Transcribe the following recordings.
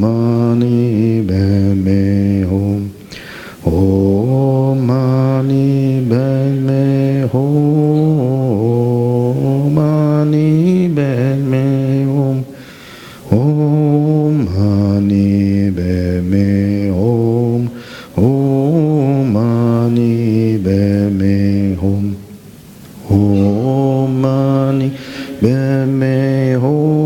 Mani Padme Hum. Om Mani Padme Hum. Mani Padme Hum. Om Mani Padme Hum. Om Mani Padme Hum. Om Mani Padme Hum.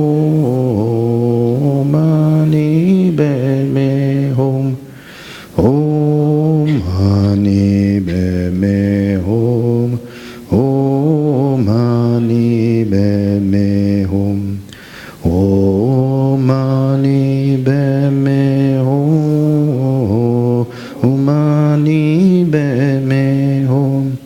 Mani Padme Hum. Om Mani Padme Hum. Om Mani Padme Hum. Om Mani Padme Hum. Om Mani Padme Hum.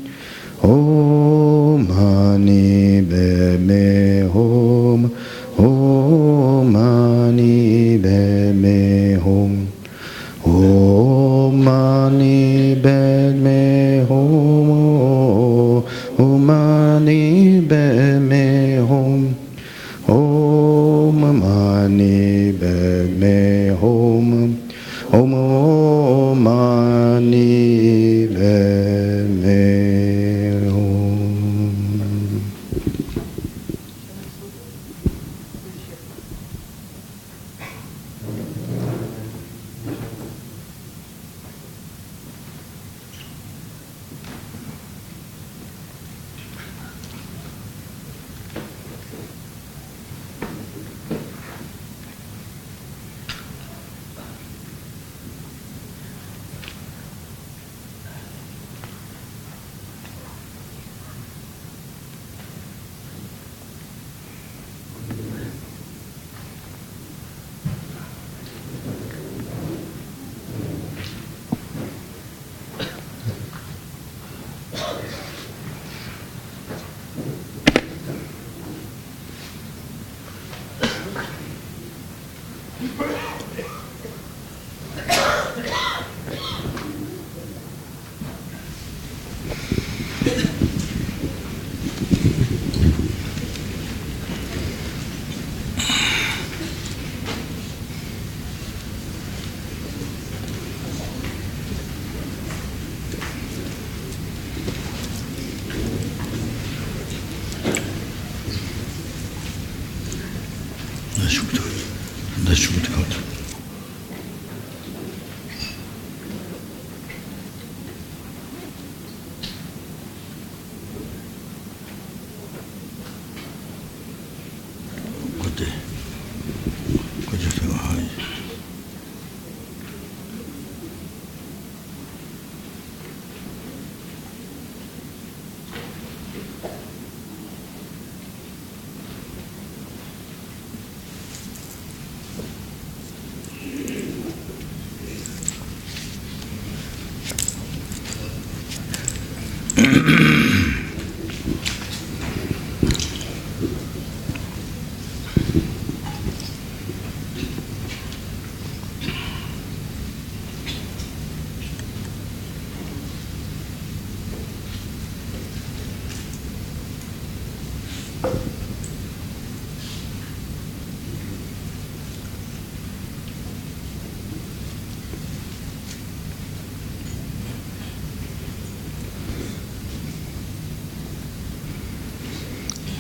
Om Mani Padme Hum. Om Mani Padme Hum. Om Mani Padme Hum. Om Mani Padme Hum. Om Mani Padme Hum. Om Mani Padme Hum.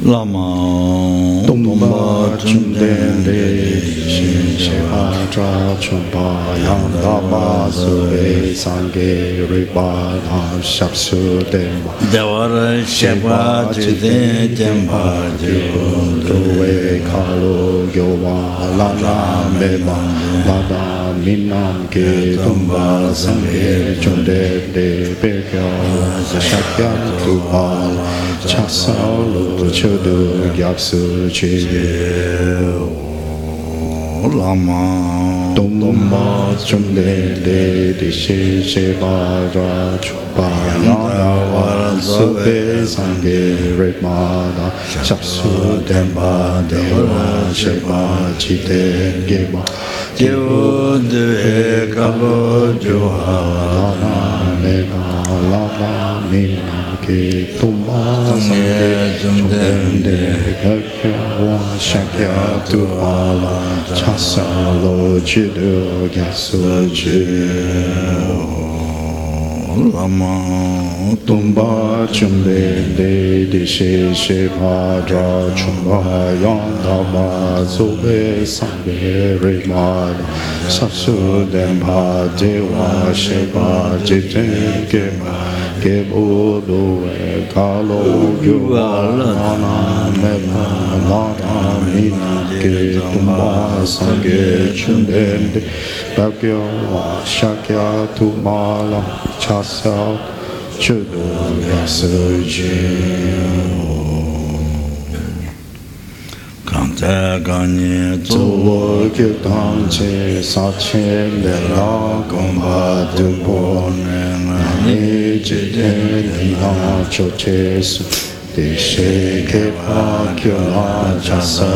Lama Tumba Chundende Shinshiha Tra Chumpa Yandaba Sube Sange Riba Shapsu Demba Devara Sheba Jide Demba Duwe Kalu Yowa Lada Meba Lada Minam Ke Tumba Sange Chundende Pekya Shakyan Tupa Chasalo Chudu Gyaksu Chi Lama Tumba Chundende Dishi Sheba Ra Chupa Yanda Sube Sange Ritmada Shapsu Demba Deva Sheba Chite Geba Jivu Dve Kabo Juha Mega Lava Mina Ki Tumba Sange Chumdende Kakya Shakya Tupala Chasa Lo Chidu Gasu Chidu Lama Tumba Chumdende Dishe Shepadra Chumba Yandama Zobe Sange Rimad Sasu Dempa Dewa Shepa Jiten Kema Kebo Doe Kalo Yuva Lana Meba Lana Mina Ke Tumba Sange Chumdende Bakyo Shakya Tumala Chasa Chudu Yasuji Kante Ganye Zuo Gyutang Che Sache Lela Gomba Dupo Nani Jide Nina Choche Su Deshe Kepa Kyola Chasa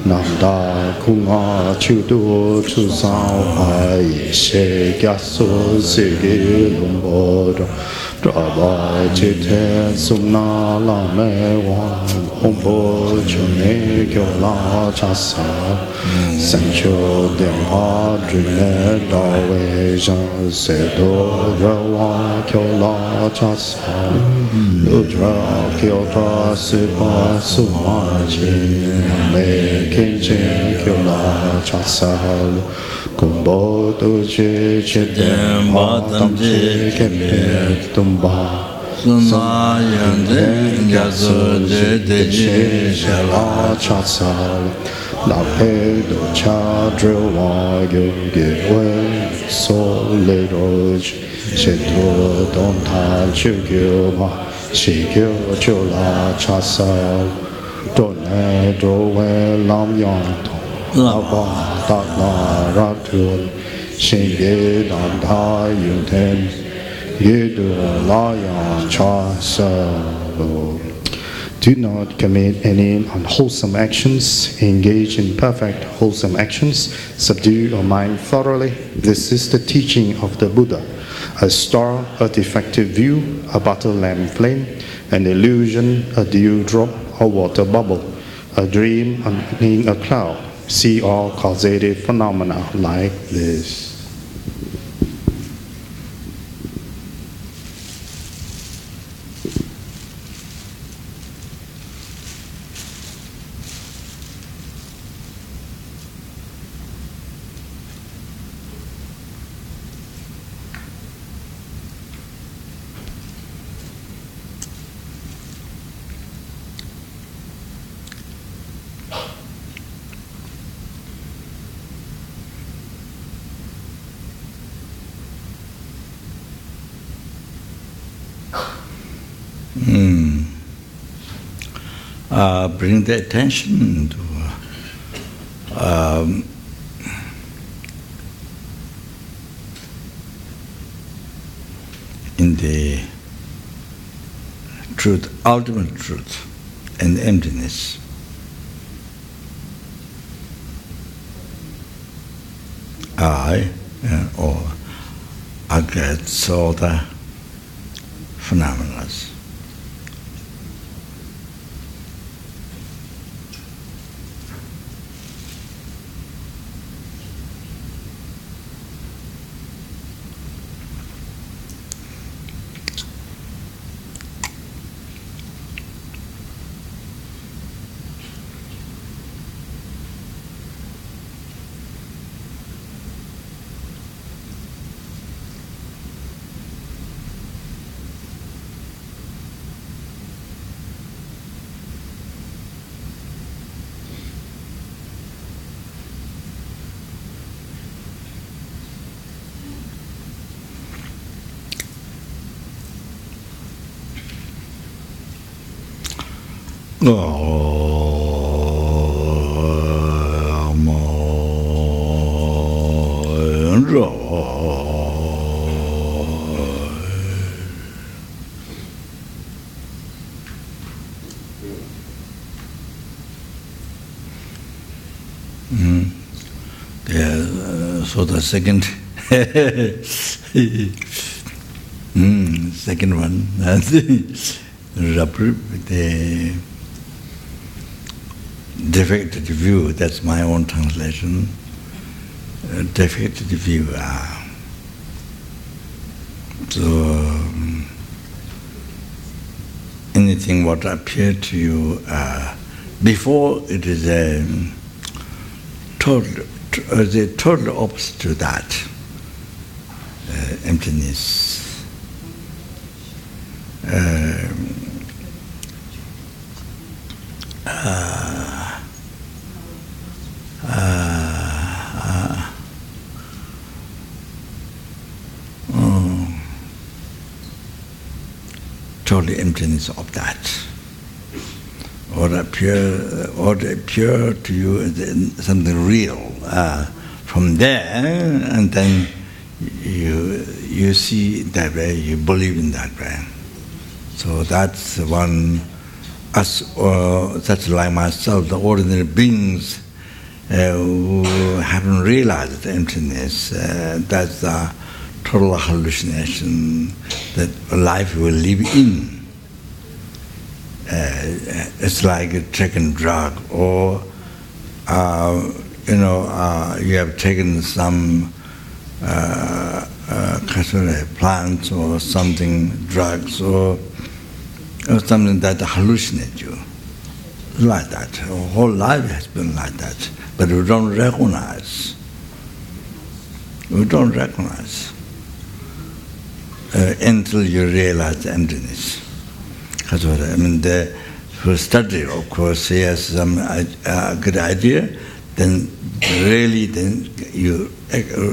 Nanda Kunga Chudu Chusao Hai She Gyaso Sigi Lumbodo Draba Chite Sumna Lame Wan Hombo Chune Kyola Chasa Sancho Dempa Drine Dawe Jan Sedo Rawa Kyola Chasa Ludra Kyota Sipa Sumaji Me Kinjin Kyola Chasa Kumbo Doje Chidem Batam Je Keme Tumba Suna Yanden Gasu Deje Jala Chasa La Pe Do Cha Drwa Yoge We So Le Roj Cheto Don Ta Chugyo Ma Shigyo Chola Chasa Done Do We Lam Yang Lava Tatla Ratul Shinge Danta Yuten Yedu Laya Chasa. Do not commit any unwholesome actions. Engage in perfect wholesome actions. Subdue your mind thoroughly. This is the teaching of the Buddha. A star, a defective view, a butter lamp flame, an illusion, a dewdrop, a water bubble, a dream, a cloud. See all causative phenomena like this. Bring the attention to in the truth, ultimate truth, and emptiness. I or against all the phenomena. So the second Second one, the defected view, that's my own translation. Defected view. So anything what appeared to you before, it is a total opposite to that. Emptiness. Totally emptiness of that. Or appear to you as something real. From there, and then you see it that way, you believe in that way. So that's one, us, such like myself, the ordinary beings who haven't realized the emptiness, that's the total hallucination that life will live in. It's like a taken drug, or you have taken some plants or something, drugs or something that hallucinates you. Like that. Our whole life has been like that. But we don't recognize. We don't recognize until you realize the emptiness. That's what I mean. For study, of course, he has some good idea. Then really,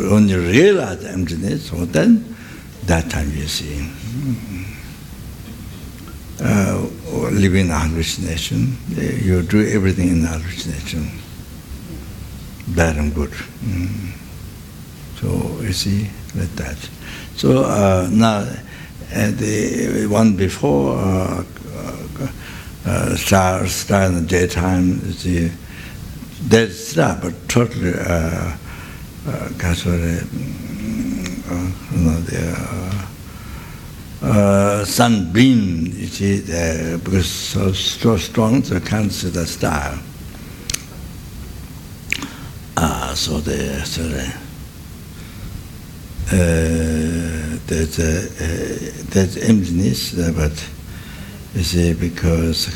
when you realize the emptiness, so then that time you see. Living in a hallucination, you do everything in the hallucination, bad and good. So you see, like that. So now, the one before, star in the daytime, there's star, but totally, sunbeam, you see, because so strong, so you can't see the star. So there's emptiness, but you see, because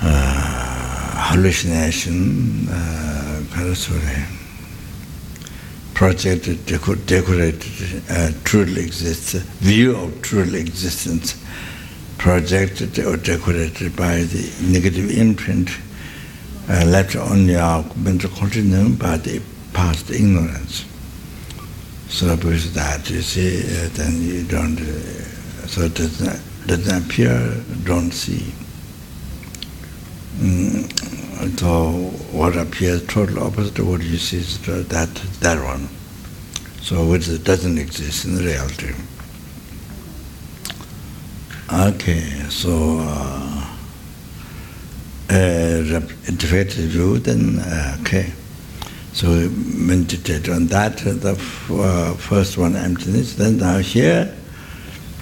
hallucination, projected, decorated, truly exists, view of truly existence, projected or decorated by the negative imprint left on your mental continuum by the past ignorance. So because that, you see, then you don't, so it doesn't appear, don't see. So what appears total opposite to what you see is that one. So which doesn't exist in reality. Okay, so defective view, then okay. So we meditate on that, the first one, emptiness. Then now here,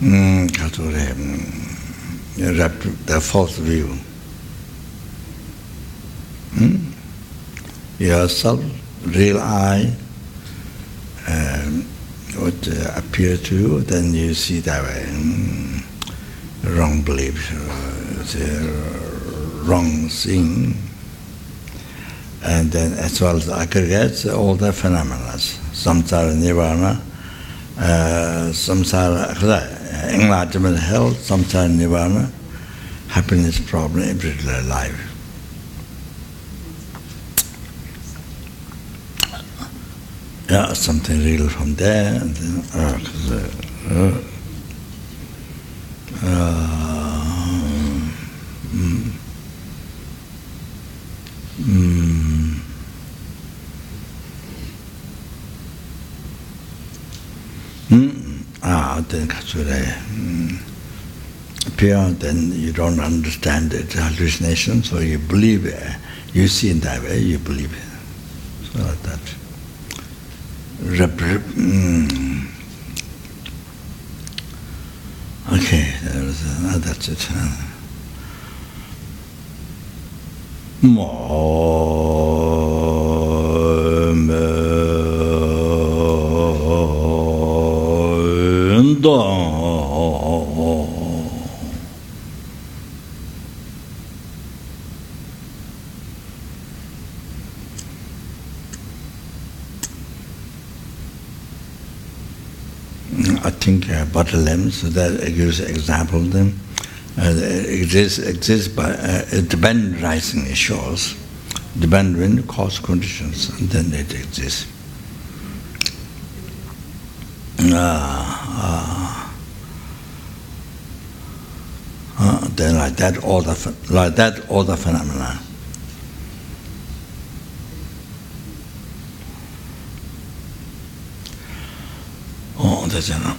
the false view. Yourself, real I, what appears to you, then you see that way. Wrong belief, wrong seeing. And then as well as aggregates all the phenomena, samsara nirvana, samsara enlightenment, health, samsara nirvana, happiness, problem, everyday life. Yeah, something real from there, and then then appear, then you don't understand it, hallucination, so you believe it. You see in that way, you believe it. So like that. Okay, that's it. I think bottle lamps, that gives example them. Exists by depend rising shores, depend when cause conditions, and then it exists. Then like that all the phenomena. Oh, that's enough.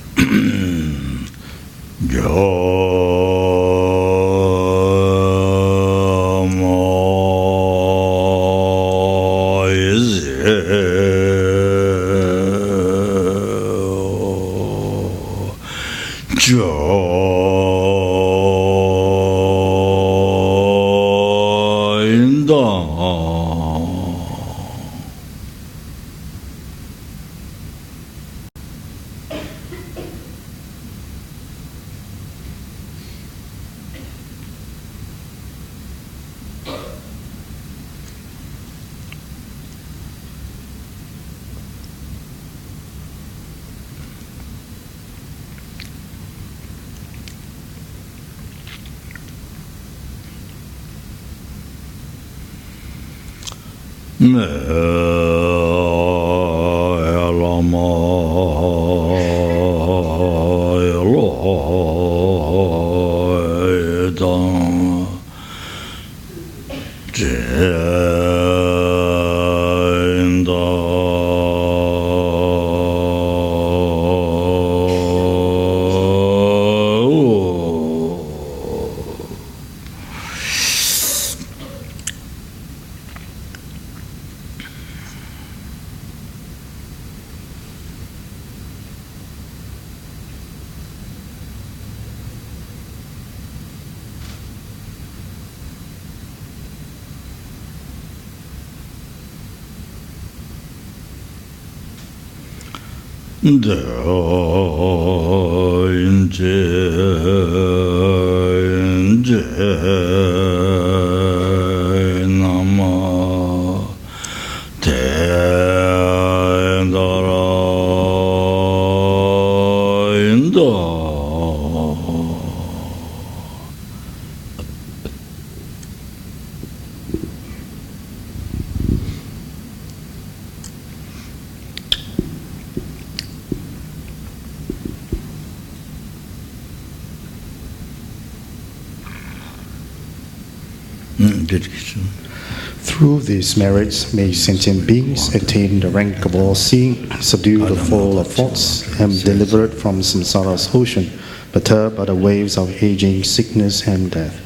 Through these merits may sentient beings attain the rank of all seeing, subdue the fall of thoughts, and be delivered from samsara's ocean, perturbed by the waves of aging, sickness, and death.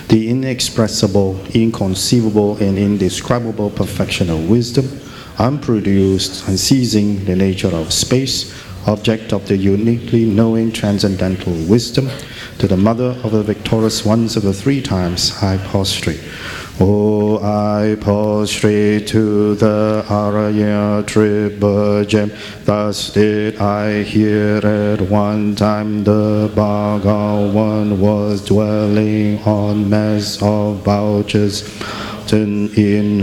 The inexpressible, inconceivable, and indescribable perfection of wisdom, unproduced, unceasing the nature of space, object of the uniquely knowing transcendental wisdom, to the mother of the victorious ones of the three times I prostrate. Oh, I prostrate to the Arya triple gem. Thus did I hear at one time the Bhagavan was dwelling on mass of vouchers in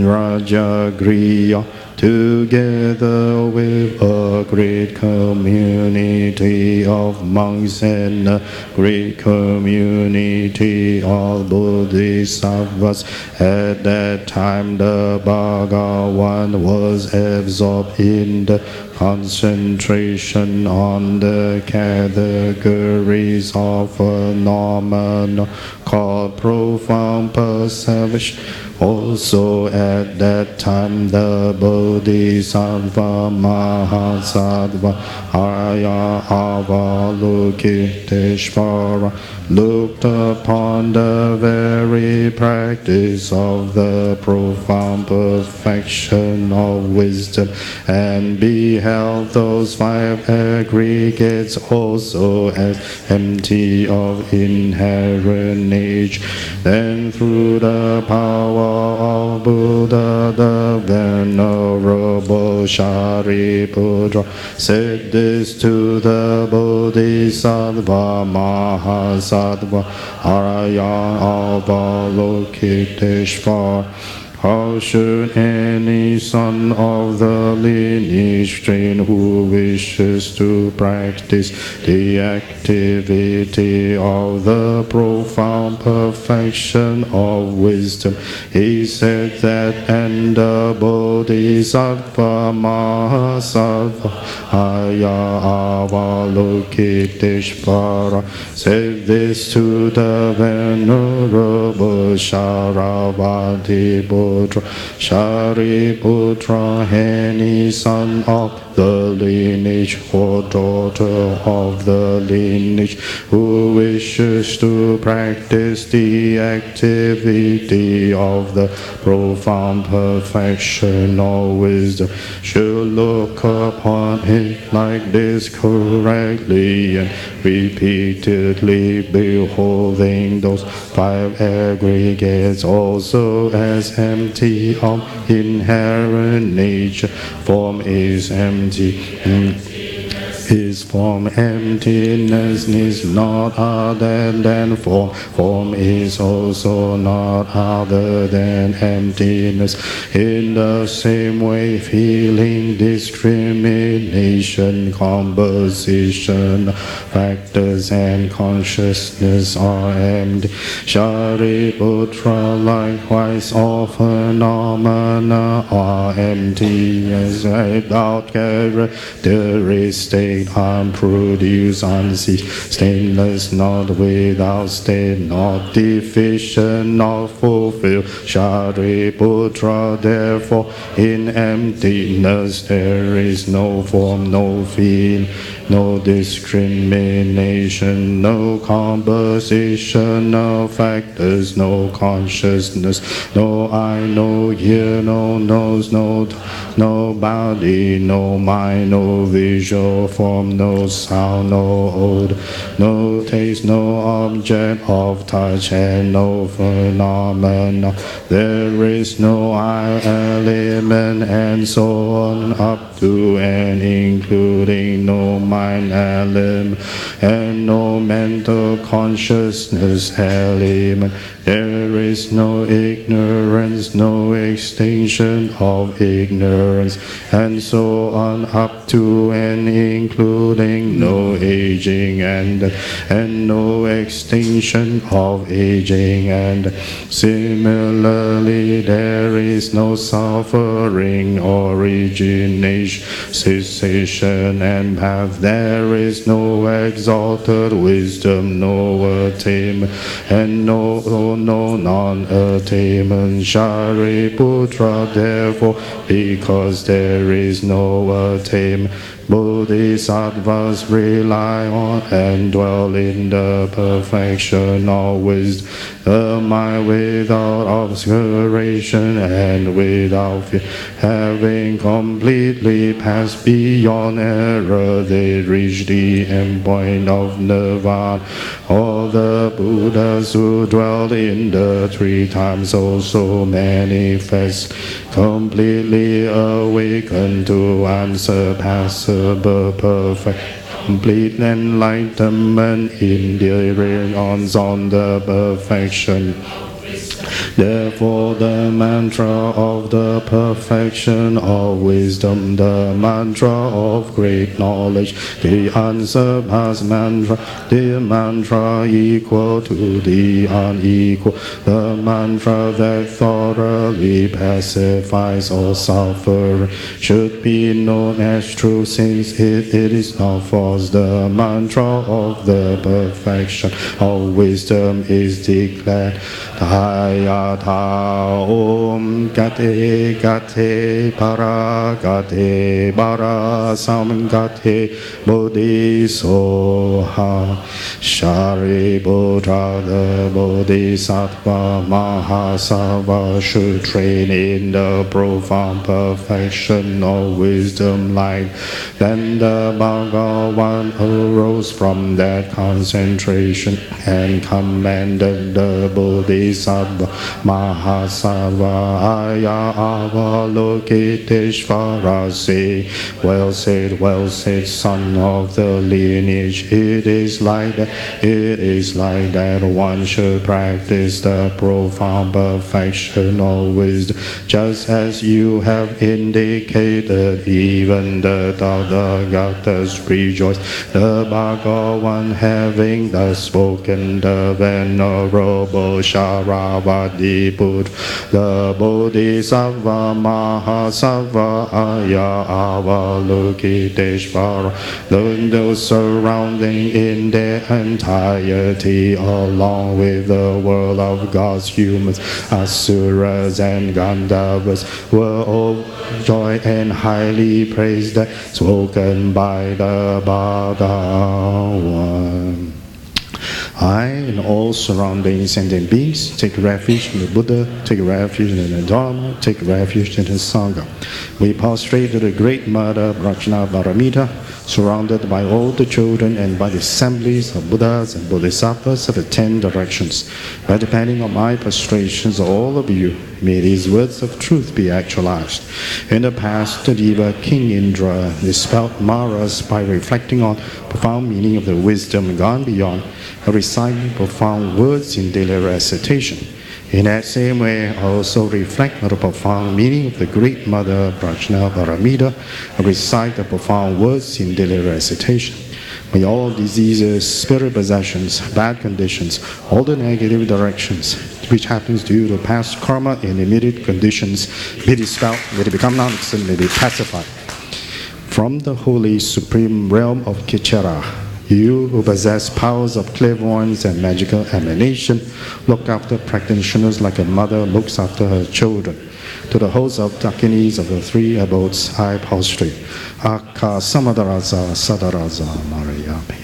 Rajagriya, together with a great community of monks and a great community of Bodhisattvas. At that time the Bhagavan was absorbed in the concentration on the categories of phenomenal called profound perception. Also at that time the Bodhisattva Mahasattva Arya Avalokiteshvara looked upon the very practice of the profound perfection of wisdom and beheld those five aggregates also as empty of inherent nature. Then through the power of Buddha, the Venerable Shariputra said this to the Bodhisattva Mahasattva Arya Avalokiteshvara. How should any son of the lineage train who wishes to practice the activity of the profound perfection of wisdom? He said that, and the Bodhisattva Mahasattva Arya Avalokiteshvara said this to the Venerable Sharavati Buddha. Shariputra, any son of the lineage or daughter of the lineage who wishes to practice the activity of the profound perfection of wisdom should look upon it like this correctly and repeatedly, beholding those five aggregates also as empty of inherent nature. Form is empty. His form emptiness is not other than form. Form is also not other than emptiness. In the same way, feeling, discrimination, composition, factors, and consciousness are empty. Shariputra, likewise, all phenomena are empty as without characteristic, unproduced, unceased, stainless, not without state, not deficient, not fulfilled. Shariputra, therefore, in emptiness there is no form, no feel, no discrimination, no composition, no factors, no consciousness, no eye, no ear, no nose, no body, no mind, no visual form, no sound, no odor, no taste, no object of touch, and no phenomena. There is no I element, and so on up to and including no mind element and no mental consciousness element. There is no ignorance, no extinction of ignorance, and so on up to and including no aging and no extinction of aging. And similarly, there is no suffering, origination, cessation, and path. There is no exalted wisdom, no attainment, and no non-attainment. Shariputra, therefore, because there is no attainment, Bodhisattvas rely on and dwell in the perfection of wisdom. The mind without obscuration and without fear, having completely passed beyond error, they reach the end point of nirvana. All the Buddhas who dwell in the three times also manifest, completely awakened to unsurpassable perfect, complete enlightenment in the realms on the perfection Therefore, the mantra of the perfection of wisdom, the mantra of great knowledge, the unsurpassed mantra, the mantra equal to the unequal, the mantra that thoroughly pacifies all suffering, should be known as true since it is not false. The mantra of the perfection of wisdom is declared. Tayatha Om Gate Gate Para Gate Bara Sam Gate Bodhisoha Shariputra the Bodhisattva Mahasava should train in the profound perfection of wisdom light. Then the Bhagavan arose from that concentration and commanded the Bodhisattva Mahasava Aya Avalokiteshvara say, well said, son of the lineage. It is like that one should practice the profound perfection of wisdom, just as you have indicated. Even the Tathagatas rejoice. The Bhagavan having thus spoken, the venerable Sharavati Buddha, the Bodhisattva Mahasava Aya Avalokiteshvara, those surrounding in their entirety, along with the world of gods, humans, asuras, and Gandharvas, were overjoyed and highly praised, spoken by the Bhagavan. I and all surrounding sentient beings take refuge in the Buddha, take refuge in the Dharma, take refuge in the Sangha. We prostrate to the great Mother Prajna Paramita, surrounded by all the children and by the assemblies of Buddhas and Bodhisattvas of the 10 directions. By depending on my prostrations, all of you, may these words of truth be actualized. In the past, the Deva King Indra dispelled Maras by reflecting on profound meaning of the wisdom gone beyond, and reciting profound words in daily recitation. In that same way, I also reflect on the profound meaning of the great Mother Prajna Paramita and recite the profound words in daily recitation. May all diseases, spirit possessions, bad conditions, all the negative directions which happens due to past karma and immediate conditions be dispelled, may they become non-existent, may be pacified. From the holy supreme realm of Kichara, you who possess powers of clairvoyance and magical emanation, look after practitioners like a mother looks after her children. To the host of Dakinis of the 3 abodes, I prostrate. Akka Samadaraza Sadaraza Mariyapi.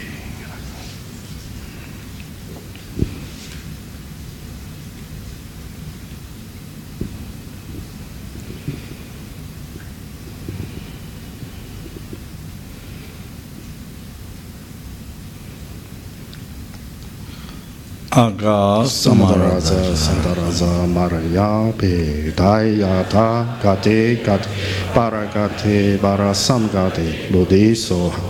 Aga Samadaraza Sandaraza Marayape Dayata Gate Gate Paragate Barasamgate Bodhisoha.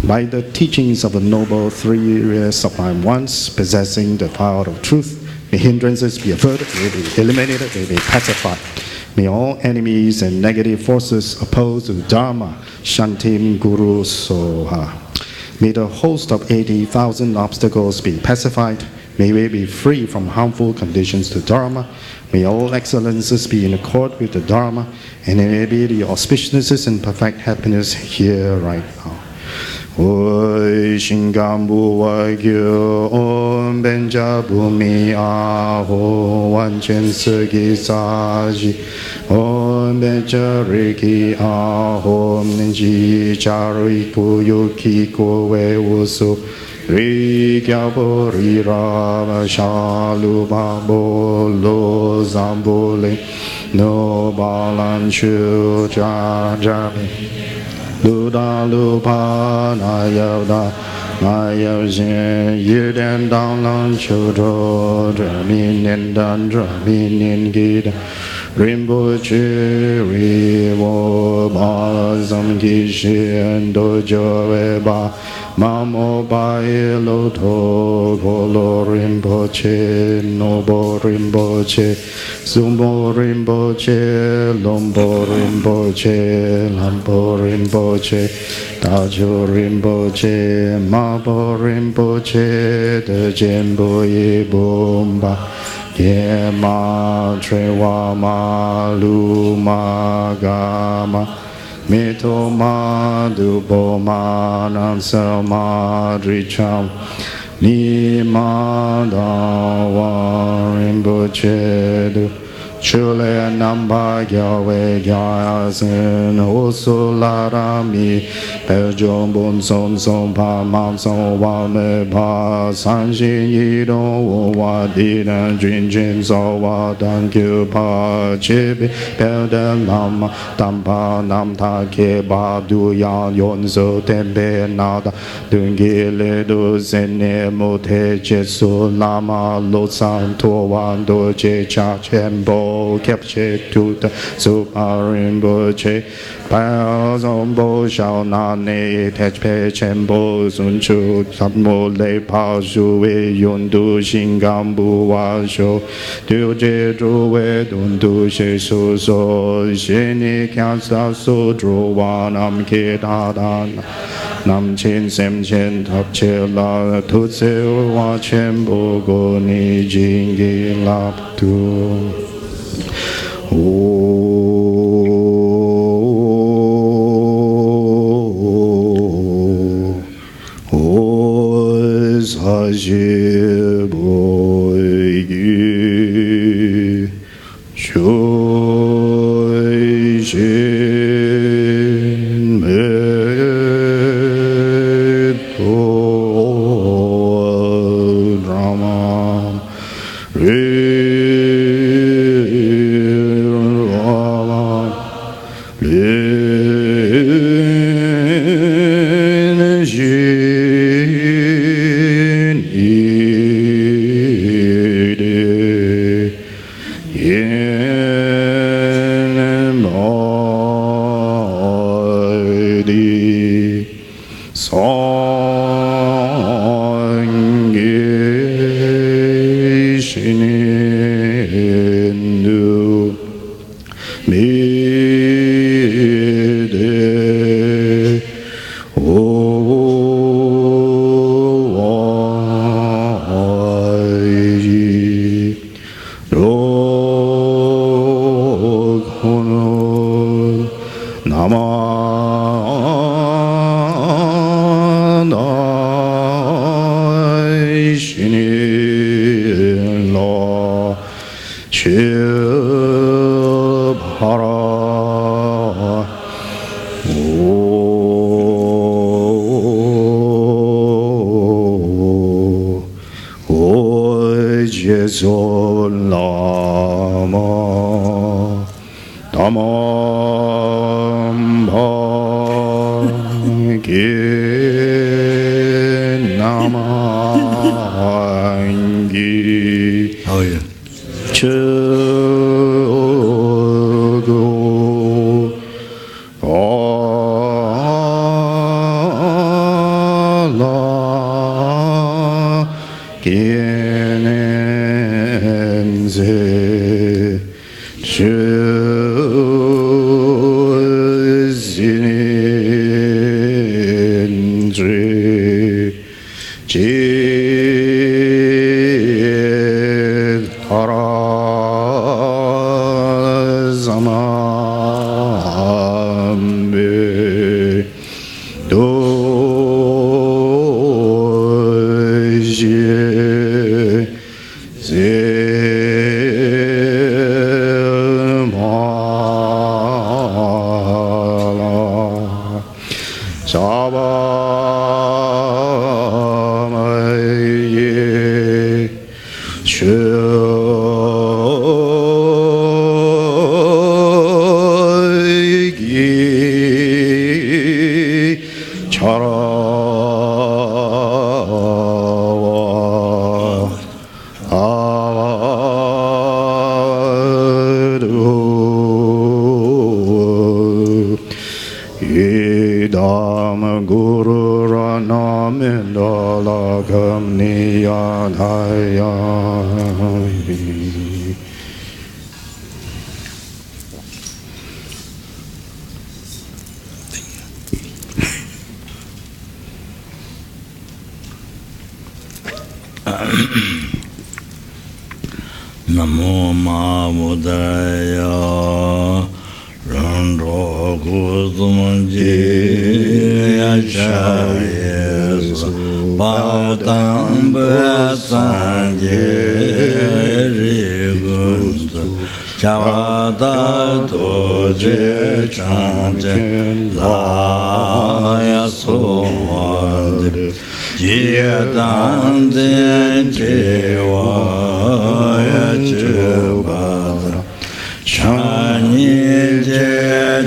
By the teachings of the noble 3 sublime ones, possessing the power of truth, may hindrances be averted, may be eliminated, may be pacified. May all enemies and negative forces opposed to Dharma, Shantim Guru Soha. May the host of 80,000 obstacles be pacified. May we be free from harmful conditions to Dharma. May all excellences be in accord with the Dharma, and may be the auspiciousness and perfect happiness here right now. Oi Shingambu Wagyu Om Benja Bhumi Aho Wanchen Sagi Saji Om Benja Riki Aho Nenji Chari Puyuki Kowe Usu Ri Gyabo Ri Rama Shalu Babo Lo Zambule No Balan Shu Jajami Luda Lupa Nayavda Nayavzin Yiden Danglan Chudro Draminin Dan Draminin Gida Rinpoche Rivo Balazam Gishi and Dojo Eba Mamo Bae Loto Golo Rinpoche Nobo Rinpoche Sumbo Rinpoche Lombo Rinpoche Lambo Rinpoche Tajo Rinpoche Mabo Rinpoche De Jembo Yebomba Yema Trewa Ma Luma Gama Mito ma dupo ma nansa ma dricham ni ma da wa rinpoche du chule namba gyawe gyasen osu larami pe jombun son son pa mam son wa me pa san shin yi don wo wa di dan jun jin so wa dan kyu pa chi bi pe den lam tam pa nam ta ke ba du yan yon so ten pe na da dun gi le du sen ne mo te che su lama lo san to wan do che cha chen bo kep che tu ta su pa rin bo che pa zong bo shao na ne te pe chen bo sun chu sat mo le pa su we yun du xin gam bu wa shou du je zhu we dun du she su so xin ni kya sa su zhu wa nam ke da da nam chen sem chen tap che la tu se wa chen bo go ni jing gi lap tu 사시 보이기 조이신 메토 라마 Hara Namo Ma Buddhaya Rando Kusumanji Yachayesa Padamba Sanje Rigundu Chavada Doje Chanje Laya Sovade Jiyadande Jewaya Jebada Chani Je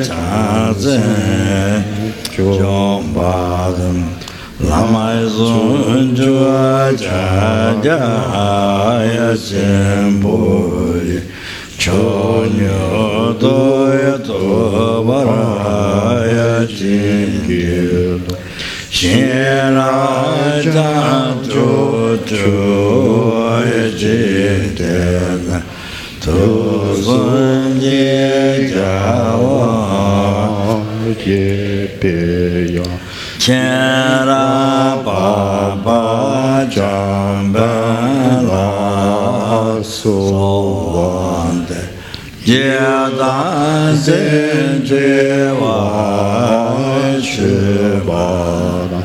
Chazen Jombadam Lamai Zunjua Jajaya Jembori Chonyo Doya Tobaraya Jingil Shira Jantutu Jitena Tuzunji Jawa Jepeya Chera Baba Jambala Sovande Jedan Zenjewa Shibara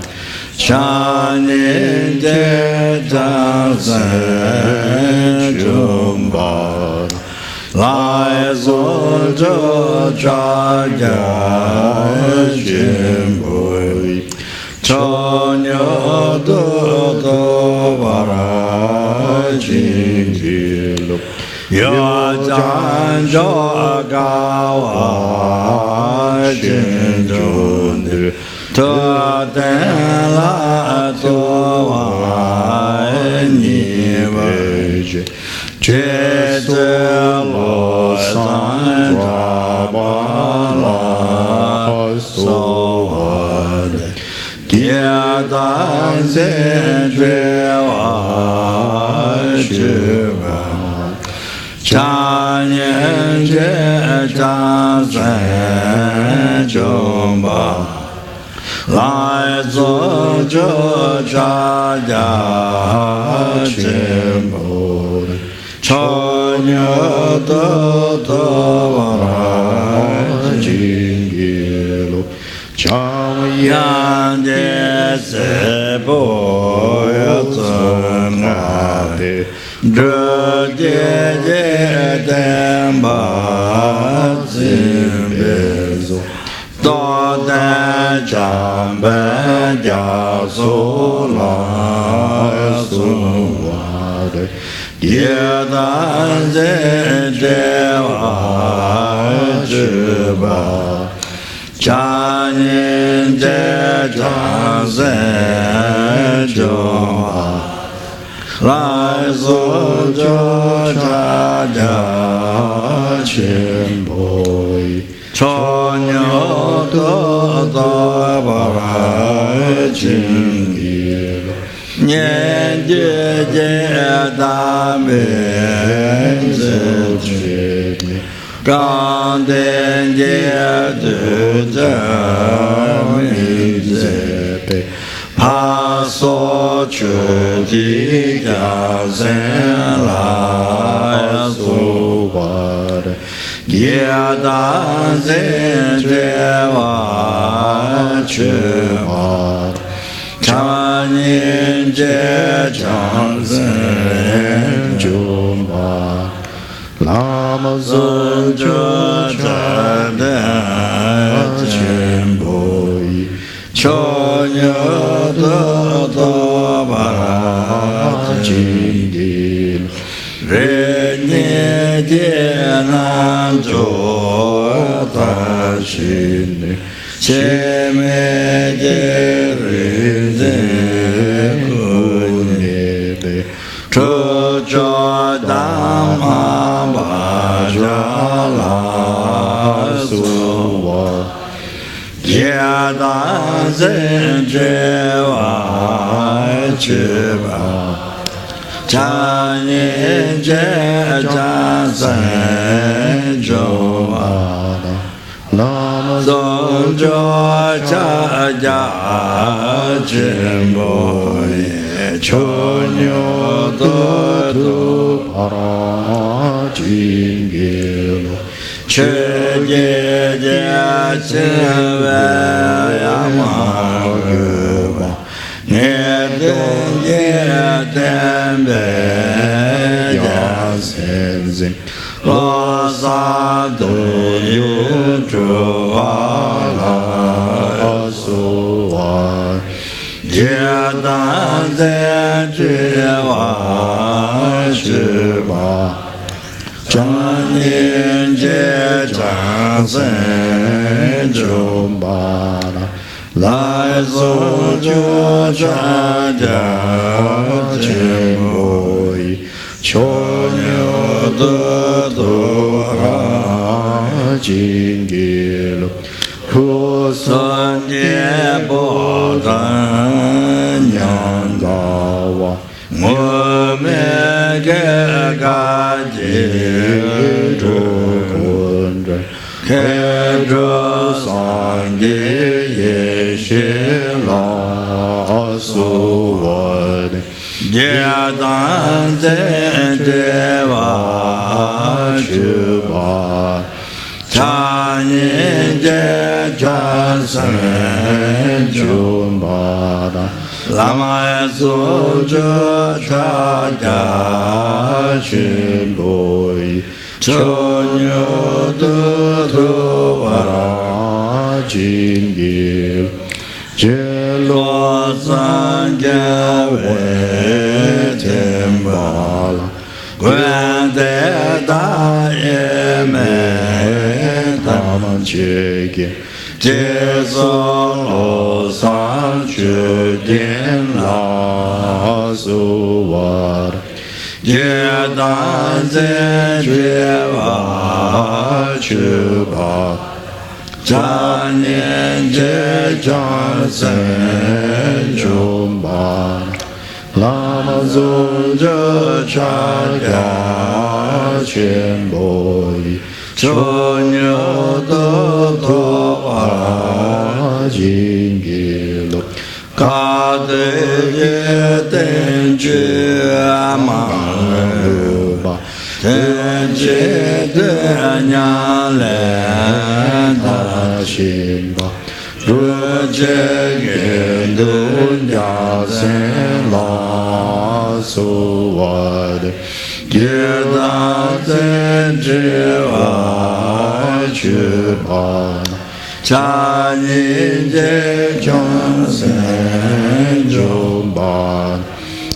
Shani Jedan Zenjumbara Lai Zonjo Jaya Jimbui Chonyo Dodo Vara Jingilu Yajan Jagawa Jinjundu Tadela Towa Niveje Jetelo Sanjabala Sovade Gyadan Zenjewa Shiva Chanyen Jejan Zenjomba Lai Zojo Jaya Jimbori Chonyo Dodo Vara Jingilu Changyan Sebo Yatsangate Drudye Demba Zimbezo Doda Jamba Jasola Suwade Yedan Zenjewa Jiba Chanyin Jejan Zenjoa Lai Zojo Jaya Chimboi Chonyo Dodo Vara Jingil Nyen Je Dame Zechini Ganden Je Dujami Zepe Paso Chudi Gazen La Suvare Gyadan Zenjewa Chivar Chanyin Jejan Zenjumba Lama Zonjo Jada Chimboi Chonyo Dodo Vara Jingil Renye Jenan Jota Shini Cheme Jerize Kunyebe Chocho Dhamma Bhajala Suva Gyadan Zenjewa Chiva Chanyin Jejan Zenjoa Zonjo Jaya Jimboye 전혀 더 바라진 길로 최제제체외야마그바 내등예담배야센생 로사도 유주와라수와 제단세주와시바 장인제장생좀바라 라이소주차자제모이 초녀도도라진길로 후선예보단양가와 무매개가지주군들 개조상계예실라수원 예단세제와주바 찬인제전생준바다 라마에소저차자신보이 전혀도도와라진길 젤로산계외템발라 관대다예매다만제게 제소로상주된라수와라 예단세죄와주바 찬인제전생준바 라마존저차가진보이 전혀도도와진길로 가득에 땡주아마르바 땡지드냐레다신바 루제게눈야센라수와드 예다센지와주바 찬인제전생준바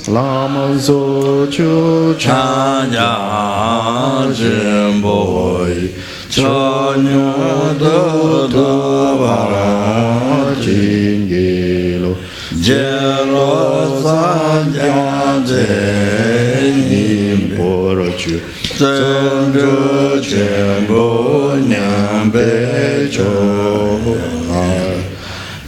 라마소주차자진보이 전혀도도와라진길로 제로산자제님보러주 성주전보냥배조아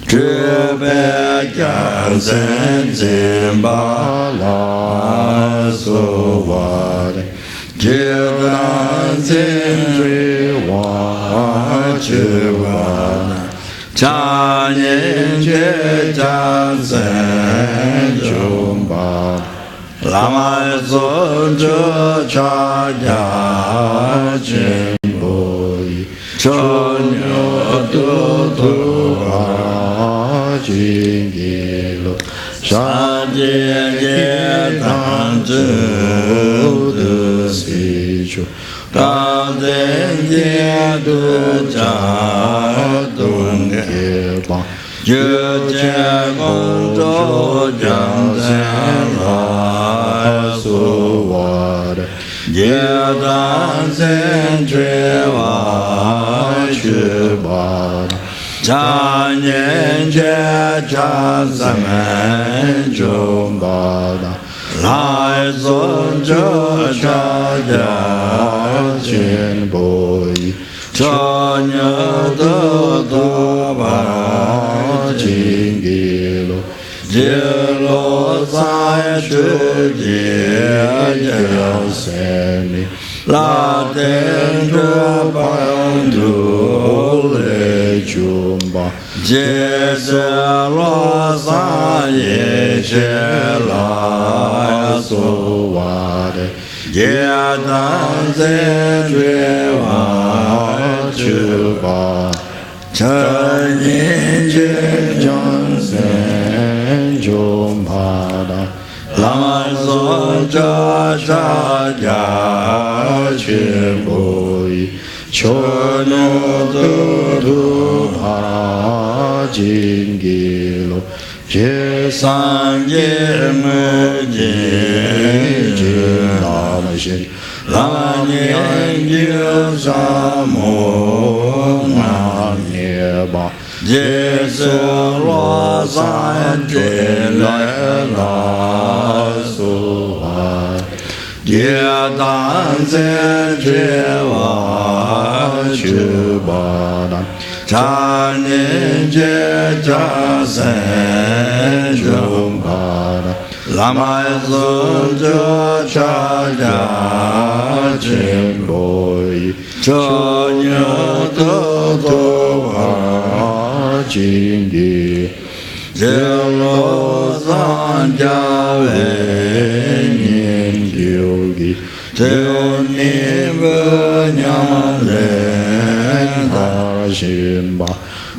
주백양생진발라소와레 기란생주와주와나 찬인제장생준바 라마손저차자진보이 전혀도도와진길로 사제제단주드시주 가댕제두자동계방 유제공조장생라수와레 예단생죄와주바 찬인제자상행준바다 라이손저차자진보이 전혀도도와진길로 제로사이주제여세니 라텐주방두레주마 ba je se lo sa ye she la so wa de ye dan se jue wa chu ba chen yin je jang sen jom ba da lama so cha cha ja chen boi cho no tu tu pa jin gi lo je san ye me je jin nam shin la nian yu sa mo na nie ba je se lo san je la la so ha ye dan se je wa chu ba da cha ni je cha se jom ba da lama so jo cha ja chen boi cho nhớ tu tu ha jin gi je lo san ja ve niên kiều gi Theo niệm vơ nhang lên ta xin ba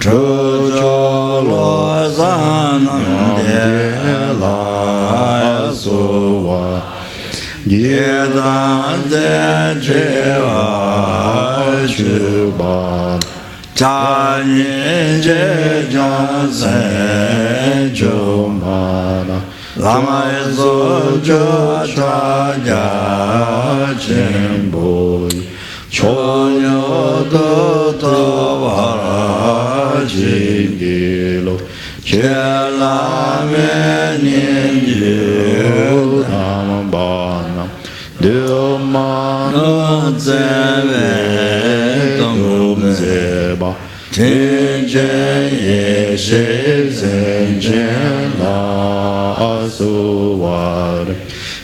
trừ cho lo san địa la so wa địa tạng thế chế hòa chu ba cha nhiên chế trong sẽ jom ba da lama so cho cha ja chen boi cho nhớ tu tu ha jin gi lo che la me niên yu nam ba nam de ma no ze ve tong ze ba thiên chế ye she zen chen la so wa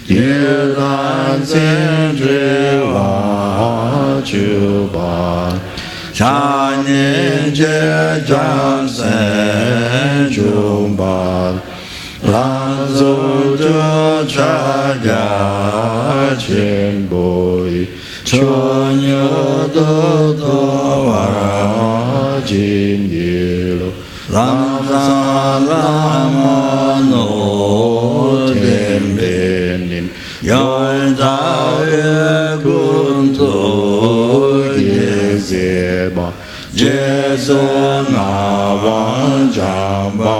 ye la zen je wa chu ba cha niên chế cha se chu ba la so cho cha ja chen boi cho nhớ tu tu ha jin gi lo lam sa la ma no thêm thêm bên in yon ta ye kun tu ye dễ ba je so na wan cha ba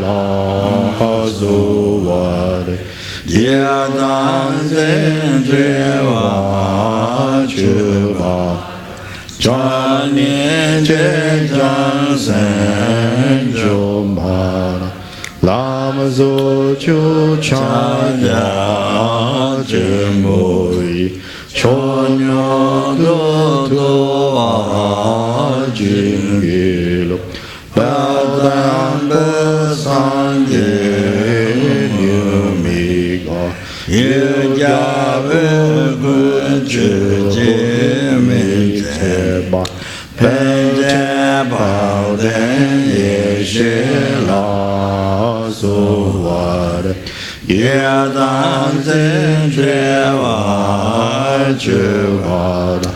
la so wa de ye dan se je wa chu ba cha niên chế cha sen jom ba lam so chu cha ya chen boi cho nyo tu tu a jin gi lo ba dan ba san ye như mi ga ye ja ve gu chu je mi che ba pen je bao den ye she la so wa de ye dan se je wa chu wa da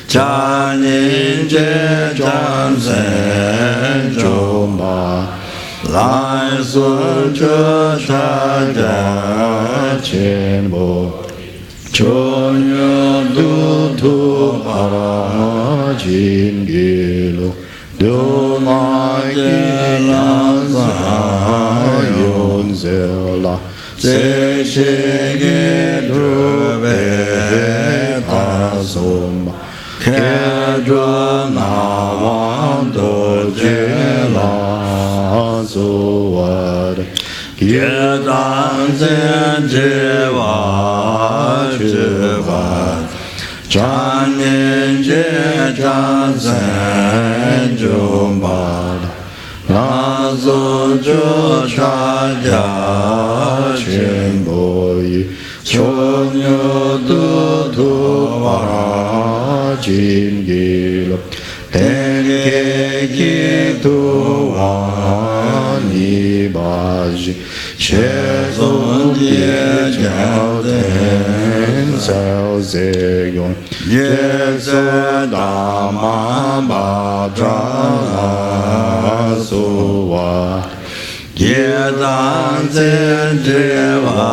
cha niên chế cha se jom ba lai xuân cho cha ja chen bo cho nhớ tu tu ara jin gi lo do ma ye gi la la sa yon ze la se she ge dru ve ta som khe dru na wang do je la so wa de ye dan se je wa chu ba cha niên chế cha sen jom ba la so cho cha ja chen boi cho nhớ tu tu ara jin gi lo te ge ki ni tu wa ni ba ji che zong ye jiao ten sao ze yong ye ze da ma ba zha su wa ye dan zhen zhe wa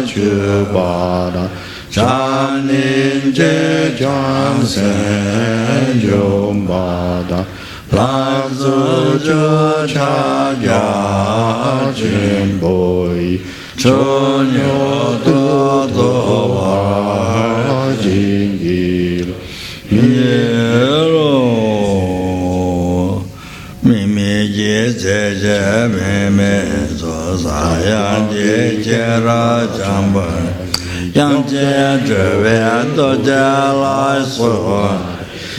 chu ba da Chan nin je chan sen jom ba da Lan zu ju cha ya jin boi Chon yo tu to wa jin gil Ye lo Mi mi je je je me me zo sa yan je je ra chan ban Yang jie zhe wei do jie lai su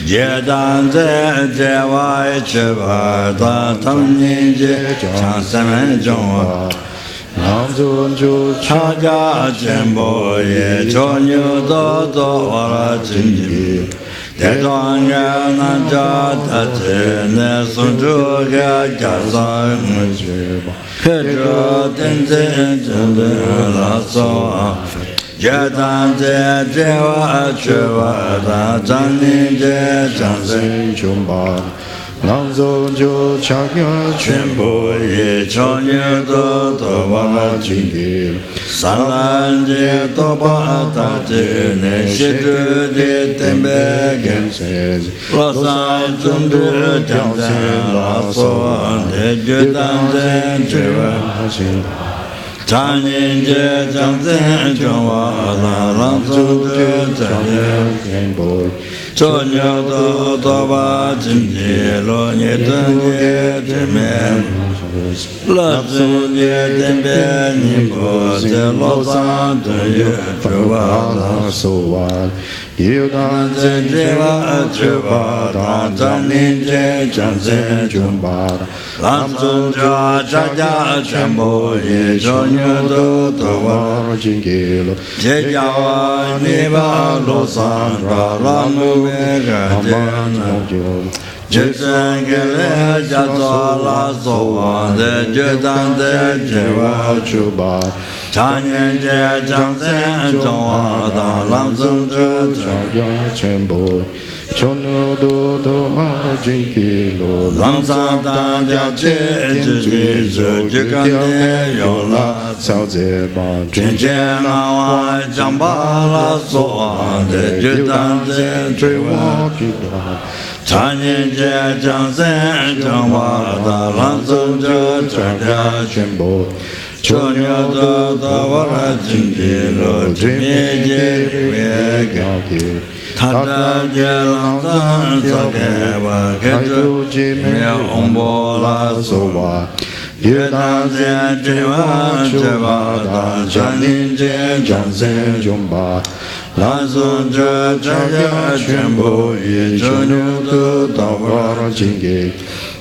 jie dan zhe jie wai chi ba da tang nin jie chang san men zhong wa Nam zun ju cha ga jian bo ye chou niu do do wa la jin ji De zhuang ye nan jia da ji ne sun zhu ge jia san mu ji ba Ke zhe den zhen zhen de la su ye dan zhe zhe wa che wa da zhang nin zhe zhang zhen chung ba Nam zong ju cha ya quan bo ye chou niu do do wa la jin gi san lan jie do ba da ji ne xie zhi de ten bei gen se lo san zhong zhi jiang zhen la su de ye dan zhe zhe wa xin Chan yin jie zhang zhen zhong wa la lang zhong zhe zhang yin bo Chou niu do do ba jin ji lo ni ten ye zhe men Le zhu ye ten bei ni bo zhe lo san zhen ye zhe wa la su wa Yu dan zhen zhe wa zhe wa da zhang nin zhe zhang zhen zhong ba Lam zhong jia cha jia quan bo ye chou niu do do wa jin gi lo Jie jia wa ni ba lo san ra la mu we ga jian Jie zhen ge le jia zuo la su wa de jie dan zhe zhe wa chu ba Chan yin jie zhang zhen zhong wa da lam zhong zhe zhang ya quan bo Chou niu do do ma jin gi lo Lang san dan jia jie zhi ji zhi ji gan de you la cao zhe ba Jun jian na wa jiang ba la su wa de jie dan zhe zhui wa ji da Chan yin jie zhang zhen zhong wa da lang zhong zhe zhang ya quan bo Chou niu do do wa la jin gi lo Jun mi ji wei ga ki Ta zhe jie lang zhang sa ge wa Ke zhu ji me ong bo la su wa Ye dan zhe zhe wa zhe wa da Chan nin jie zhang zhen zhong ba Lan zhong zhe zhe ya quan bo ye chou niu do do wa la jin gi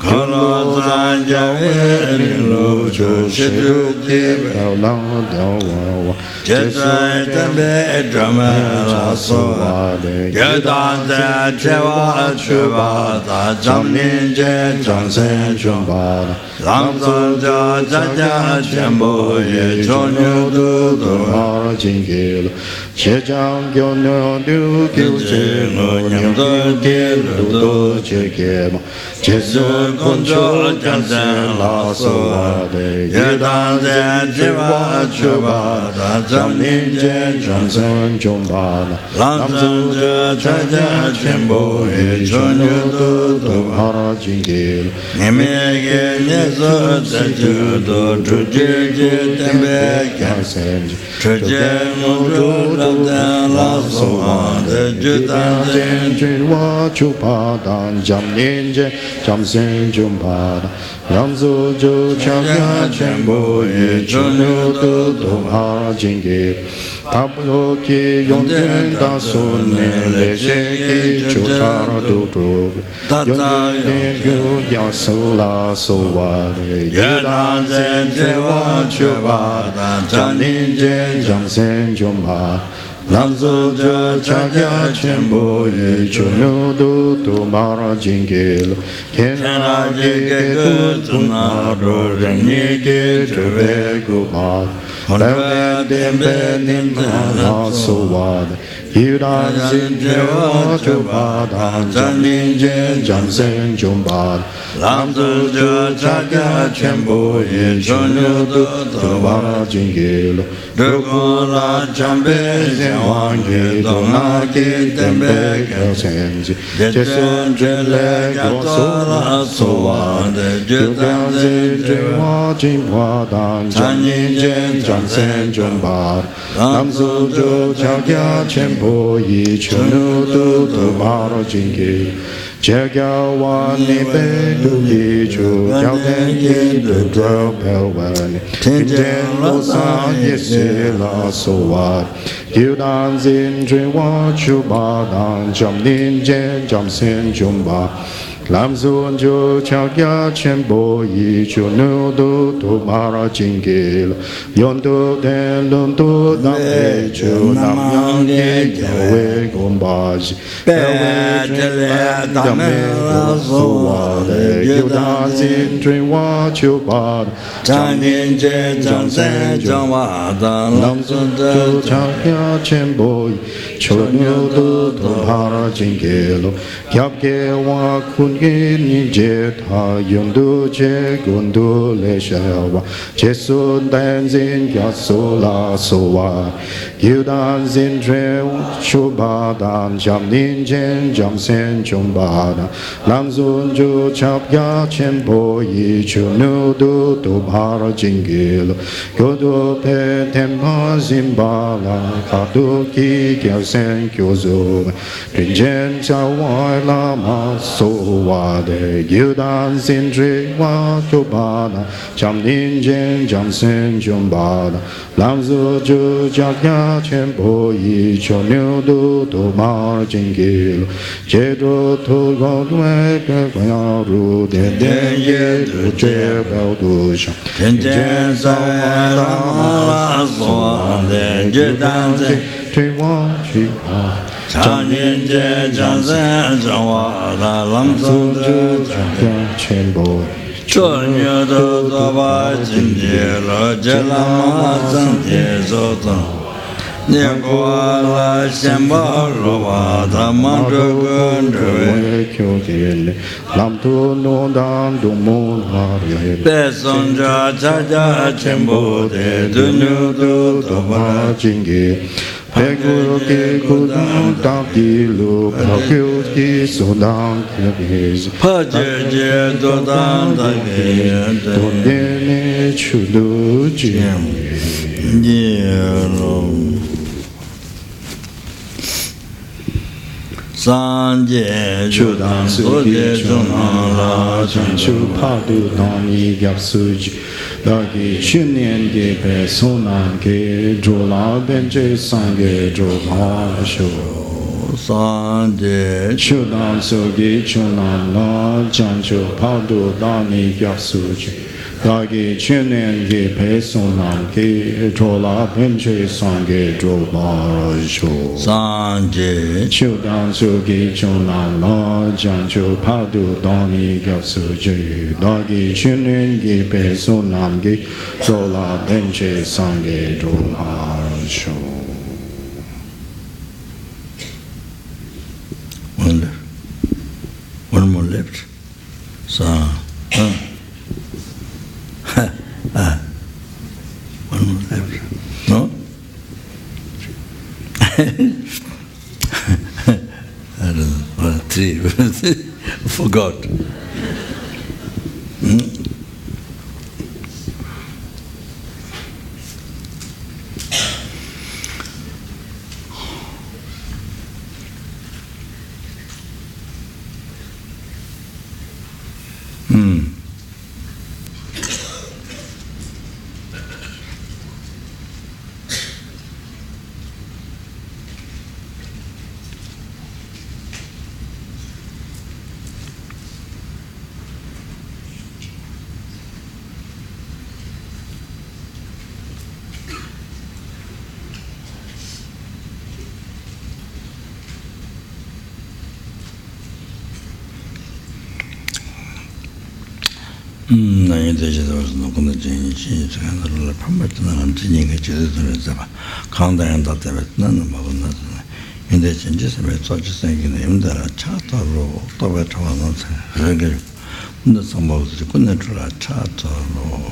Ke lo zhan jia wei ling lu chu xie zhu di biao lang diao wa wa Jie zai ten bei zhe me la su wa Ye dan zhe zhe wa che wa da zhang nin jie zhang zhen zhong ba Lang zhong jia zha jia quan bo ye chou niu do do wa la jin gi lo Xie zhang jiao niu liu qiu zhi lo Niang de di lu do jie ge ma Jie zhi gong zhou jiang zhen la su wa Ye dan zhe zhe wa che wa da zhang nin jie zhang zhen zhong ba Lang zhong zhe zhe jia quan bo ye chou niu do do wa la jin gi lo Ni me ye nie zhe zhe zhe do zhu ji ji ten bei gan sen ji Che jie mu zhu la zhen la su wa de jie dan zhen zhe wa chu pa dan Jiang nin jie zhang zhen zhong ba Lam zu ju cha ya quan bo ye chou niu do do wa la jin gi Ta bu yo ki yong ten da su ne le xie ki chu cha ra du zhu Yong ten yu ya su la su wa Ye dan zhe zhe wa che wa da Zhang nin jie zhang zhen zhong ba Lamso jo chakya chenpo yi chunyo du tu mara jingil Kena jike tu tunaro rengi ke juve gumat Lewe dembe nimana suwad Yudan zin jewa chubadan Jamin jen jamsen jumbad Lamso jo chakya chenpo yi chunyo du tu mara jingil Dukula chambe Wangi dona ki tembe kelsenji Jesun jele gosora soade Judan zi jiwa jingwa dan Chanyin jen jansen jumbar Lamsu jo chakya chenpo yi chunu tu tu maro jingi Chekya wani pe tu ki chu Chao ten ki tu dro pel wani Tinjen lo sa yisi la so wat Yudan zin jui wa chu ba dan Jam nin jen jam sin jum ba Lam sun ju chao kya chen bo yi chu nu du tu mara jingil Yon tu ten lun tu dam pe chu nam yang ye kya we gom ba ji Pe we jele dam me la su wa de Yudan zin jui wa chu ba Chan nin jen jam sen jam wa dan Lam sun ju chao kya chen bo yi chu nu du tu mara jingil Kyab ke wa kun ni je ta yung du je gun du le sha wa je sun dan zin ya so la so wa yu dan zin tre chu ba dan jam nin jen jam sen chung ba da lam zun ju chap ya chen bo yi chu nu du tu ba ra jing gi lo go du pe ten ma zin ba la ka du ki kya sen kyo zo rin jen cha wa la ma so wa de yu dan sin tri wa chu ba na cham nin jen jam sen jum ba na lam zu ju ja kya chen po yi cho nyu du tu ma jing gi lo che do tu go du me pe kwa ya ru de de ye du che bao du sha jen jen sa la ma so de yu dan sin tri wa chi ha Chan yin je chan sen chan wa da lam su ju chan kya chen bo Chon yu du da ba jin je lo je la ma zang je zo zang Nian guwa la xian ba lo wa da ma zhe gun zhe wei kyu jin Lam tu nu dan du mu ha ye Pe song ja cha ja chen bo de du nu du da ba jin ge Pe gu ki gu dang dang di lu Pa kyu ki su dang kya biz Pa je je do dang dang kya Do ne ne chu lu jim Ye lo San je chu dang su ki chu nang la Chan chu pa du dang ni gyab su ji Da ki chun nian ki pe su nam ki Zhu la ben che sang ki zhu ma shu San je chu dang su ki chu nam la Chan chu pa du dang ni gyab su ji Da ki chun nian ki pe su nam ki Zhu la ben che sang ki zhu ma shu San je chu dang su ki chu nam la Chan chu pa du dang ni gyab su ji Da ki chun nian ki pe su nam ki Zhu la ben che sang ki zhu ma shu One more left. One more left. No? I don't know. Three. Forgot. 나이 되지도 않는 건데 진짜 간다를 판매하는 진행의 제도를 잡아 강당한다 때문에 나는 먹었나 근데 진짜 왜 저지생기는 힘들어 차도로 또왜 좋아하는 그게 근데 선보도 끝내주라 차도로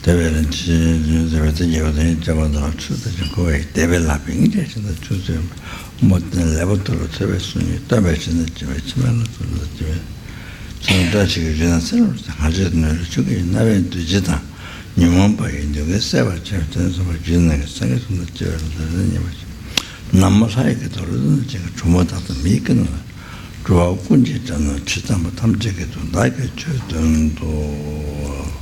대회는 지금 예고된 잡아서 추대죠 거의 데벨로핑이 되신다 추세 뭐든 레벨로 세배순이 따배시는 집에 치면은 그렇지 저도 지금 지나서는 가지는 저기 나면 되지다 님은 봐요 이제 세바체 전서 버지는 생각도 저러는 남모 사이에 돌아는 제가 주모다도 미끄는 좋아하고 군지잖아 치다 뭐 탐지게도 나이가 저던도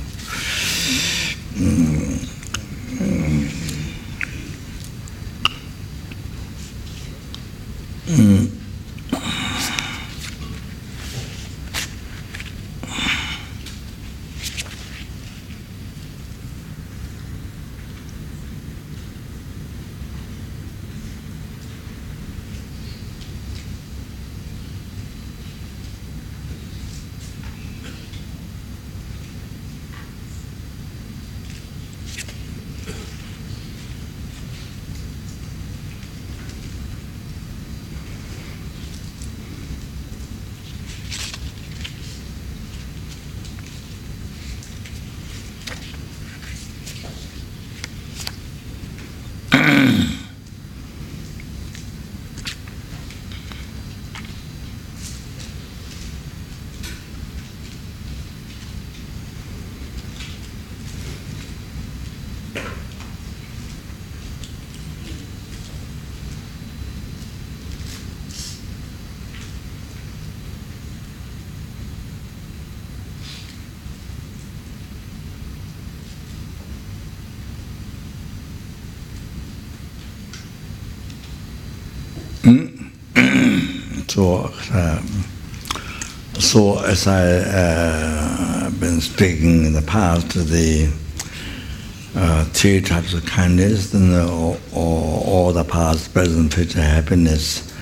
So as I been speaking in the past, the three types of kindness, all the past, present, future happiness,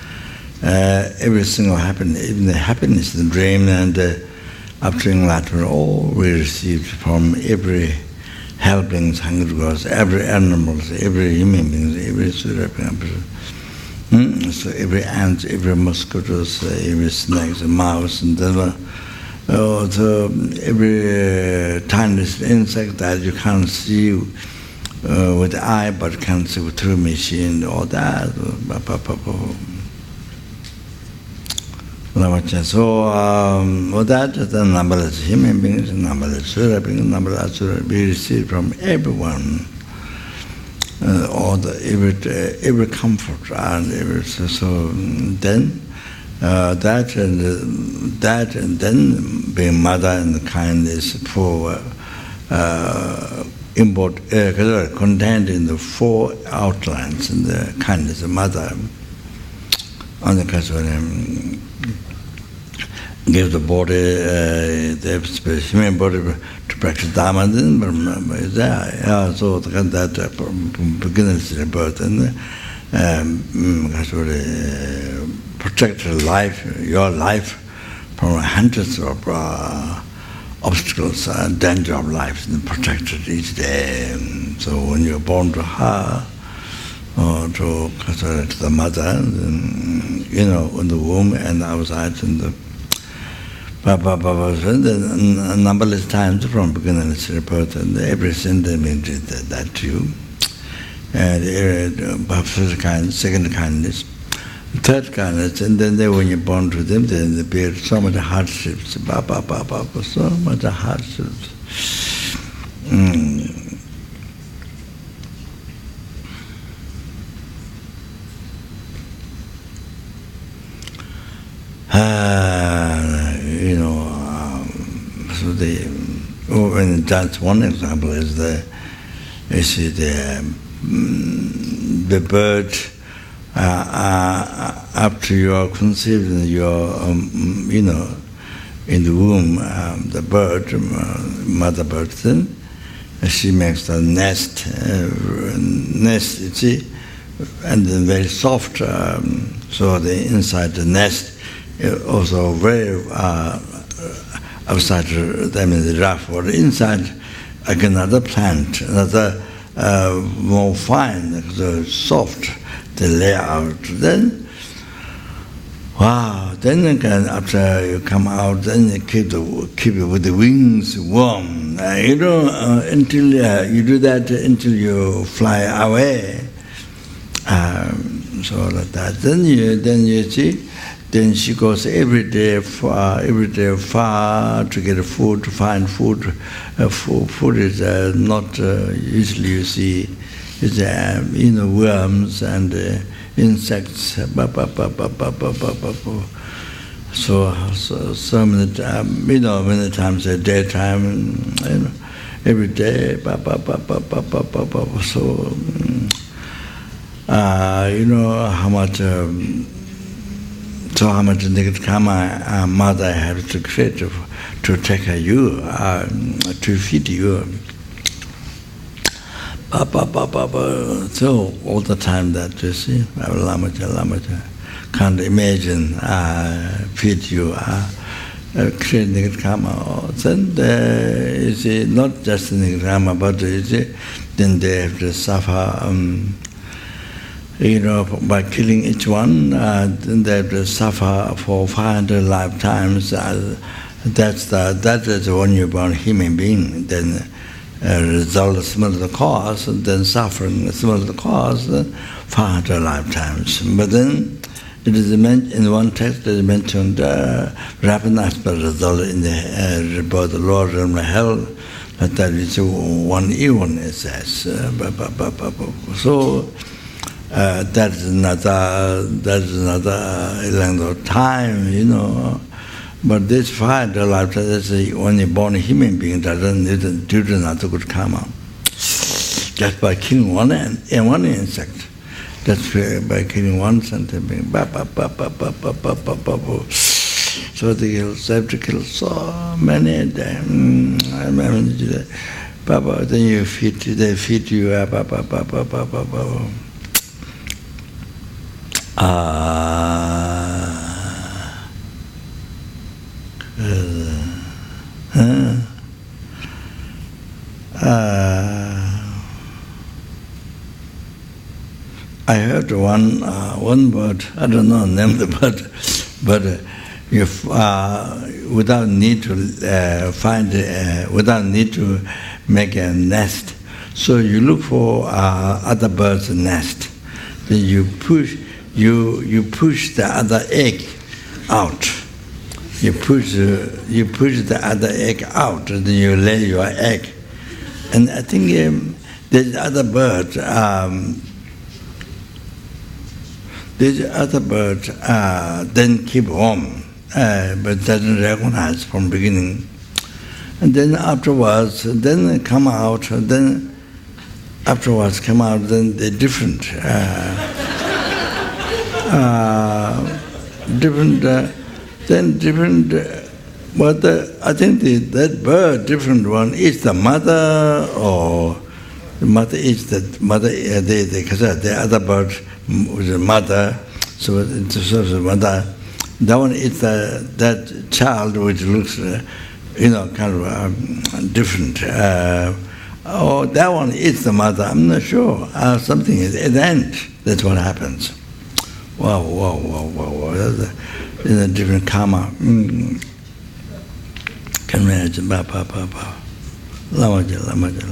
every single happiness, even the happiness, the dream and upstream lateral, all we received from every helping Sangha, every animal, every human being, every person. So every ant, every mosquito, every snake, mouse, and so every tiny insect that you can't see with the eye, but can see through machine, all that. So all that, the numberless human beings, numberless sura beings, numberless sura we receive from everyone. Or every comfort and every, so then that and then being mother and kindness for contained in the four outlines in the kindness of mother on the case give the body the human body to practice Dharma, but is there. Yeah, so that from beginning to birth and protect your life from hundreds of obstacles and danger of life, and protect it each day. So when you're born to her, or to the mother, in the womb and outside in the numberless times from beginning to birth, and every sentiment did that to you. And first kindness, second kindness, third kindness, and then when you're born to them, then they bear so much hardships, so much hardships. So and that's one example is the bird after you are conceived in your in the womb, the bird, mother bird, then she makes the nest, you see, and then very soft. So the inside the nest also very outside, that means rough water. Inside, another plant, another more fine, soft, the layout. Then, wow! Then again, after you come out, then you keep it with the wings warm. Until you do that until you fly away. So like that. Then you see. Then she goes every day far to get food, to find food. Food is not usually you see. It's worms and insects. So many many times a daytime, every day. So how much. So how much negative karma mother had to create to take care of you, to feed you. So all the time that you see, Lamaja, can't imagine feed you, create negative karma. Then you see, not just negative karma, but you see, then they have to suffer. By killing each one, then they have to suffer for 500 lifetimes. That is when you're born human being. Then result similar to the cause, then suffering similar to the cause, 500 lifetimes. But then it is mentioned in one text. It is mentioned rapid aspect result in the both the lower realm and hell. That is one even, it says. So. That's another length of time, But this 500 lifetime, that's when you're born a human being, doesn't need to do not good karma. Just by killing one insect. That's by killing one centimeter. So they have to kill so many of them. Then they feed you up. I heard one bird. I don't know the name of the bird, but if without need to without need to make a nest, so you look for other birds' nest. Then you push the other egg out. You push the other egg out, and then you lay your egg. And I think there's other bird. Then keep warm, but doesn't recognize from beginning. And then afterwards, then come out. Then they're different. But I think that bird, different one, is the mother, or the mother is the mother. The other bird was the mother, so it's the mother. That one is that child which looks, kind of different. That one is the mother. I'm not sure. Something is at the end. That's what happens. Wow. That's a different karma. Can imagine. Lamaja.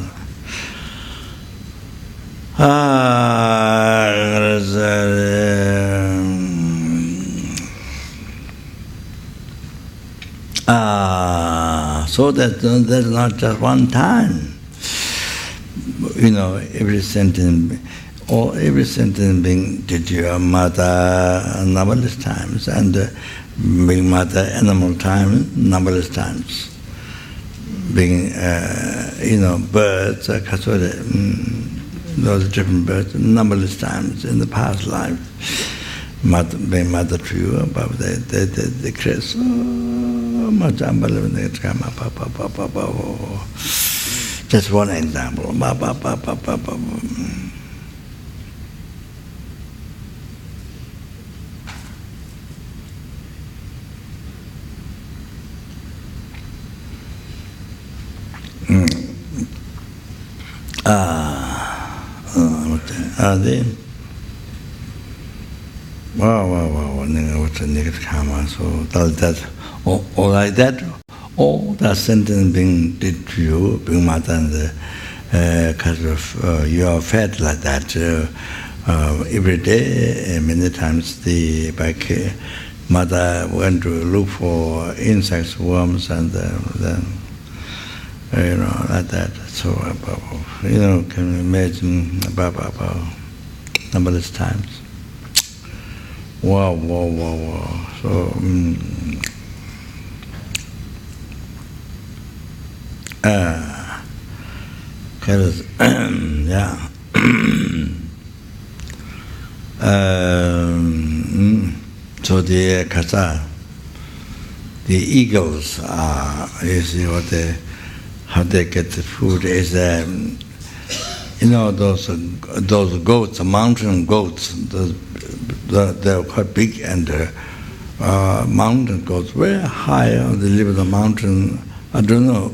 So that's not just one time. Every sentence being did your mother numberless times, and being mother animal time numberless times. Being birds, those different birds numberless times in the past life. Being mother to you, but they create so much unbelievable karma. Just one example. wow, what's a negative karma? So does that, or like that, or that sentence being did to you, being mother, and kind of you are fed like that every day. Many times the mother went to look for insects, worms, and then like that. So can you imagine about numberless times. Wow. So, yeah. So the kasa, the eagles is how they get the food is those goats, mountain goats. They're quite big, and mountain goats very high on the lip of the mountain. I don't know.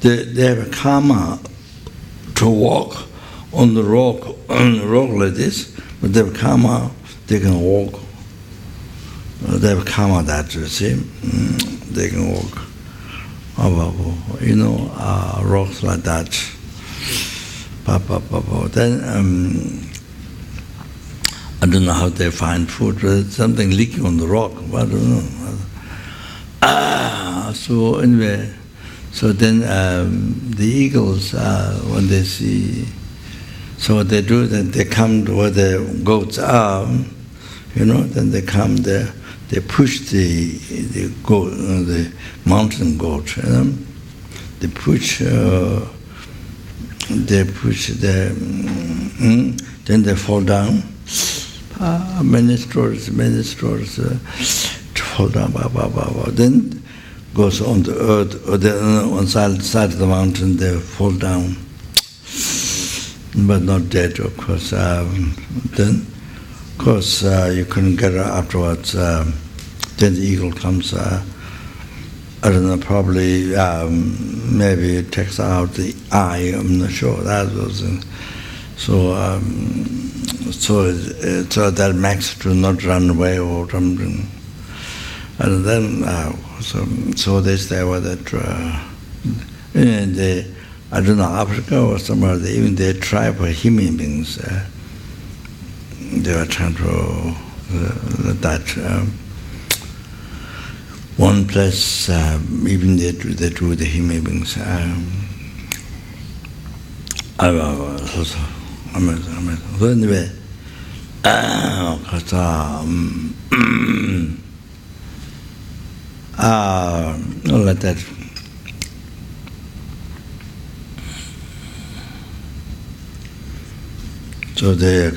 They have a karma to walk on the rock like this, but they have karma. They can walk. They have karma that you see. They can walk. Rocks like that. Then I don't know how they find food. There's something leaking on the rock. I don't know. So anyway, so then the eagles, when they see, so what they do, then they come to where the goats are, then they come there, they push the goat, the mountain goat, they push then they fall down. Many stories fall down, then goes on the earth, or on side of the mountain, they fall down, but not dead, of course. Then, of course, you couldn't get her afterwards. Then the eagle comes, I don't know, probably, maybe it takes out the eye, I'm not sure. That was, so that makes to not run away or something. And then, so they stay with that. I don't know, Africa or somewhere, even they try for human beings. They were trying to that. One place, even they do the human beings. So anyway, like that. So they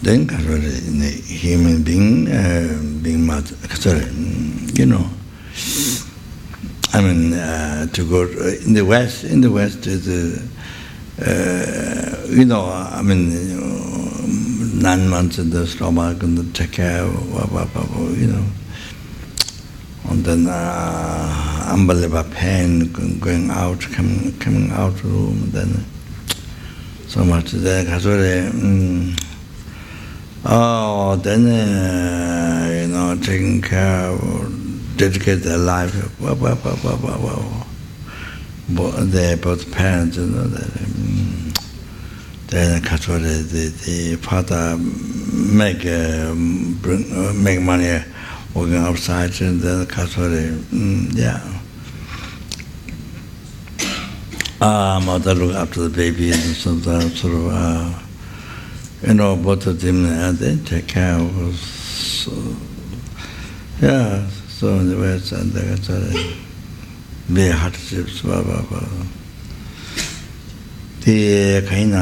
then the human being being mad, to go in the West. In the West is 9 months in the stomach and take care, and then unbelievable pain going out, coming out of the room, and then so much there. Then taking care of, dedicate their life. They both parents, then the father make money working outside, and then mother look after the baby, and sometimes sort of both of them they take care of us. So in the West, and they big hardships, the kind of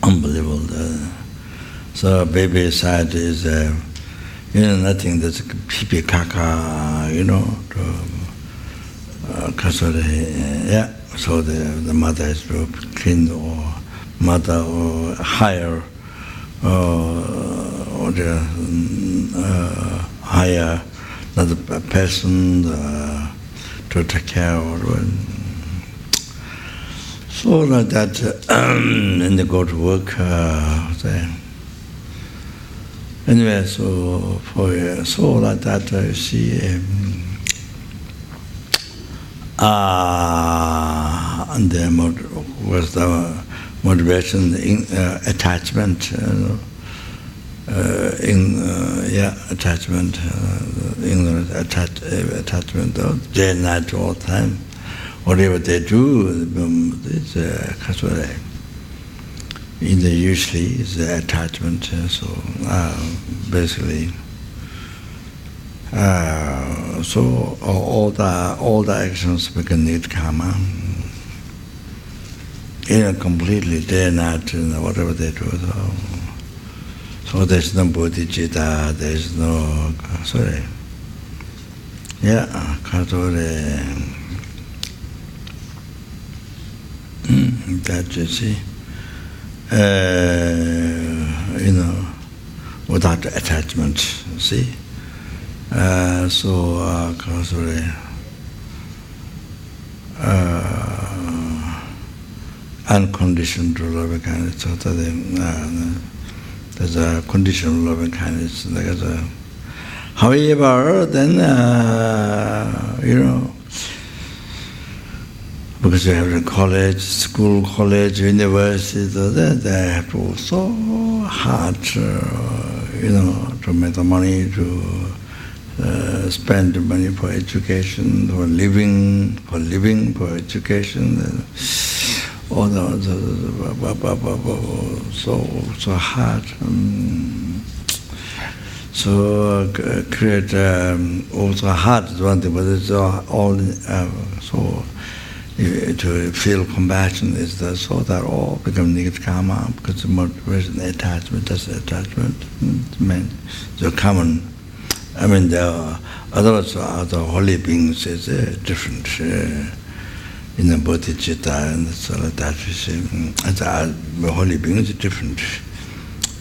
unbelievable. So baby side is nothing that's pipi kaka, So the mother has to clean or mother or hire or the hire another person to take care of. So like that, and they go to work. Anyway, so like that, you see, and then was the motivation, attachment, attachment, attachment, day and night all the time. Whatever they do, it's usually is attachment. So basically, so all the actions become need karma. Completely day and night, whatever they do. So there's no bodhicitta, there's no that you see, without attachment, see. Unconditioned loving kindness. So there's a conditional loving kindness. However, then because you have the college, school, college, university, they have to work so hard, to make the money, to spend the money for education, for living, for education, all so hard. So create also hard is one thing, but it's all so. To feel compassion is so that all become negative karma, because the motivation, attachment, that's attachment. So common. I mean, otherwise, the holy beings is different. Bodhicitta and so like that. The holy beings is different.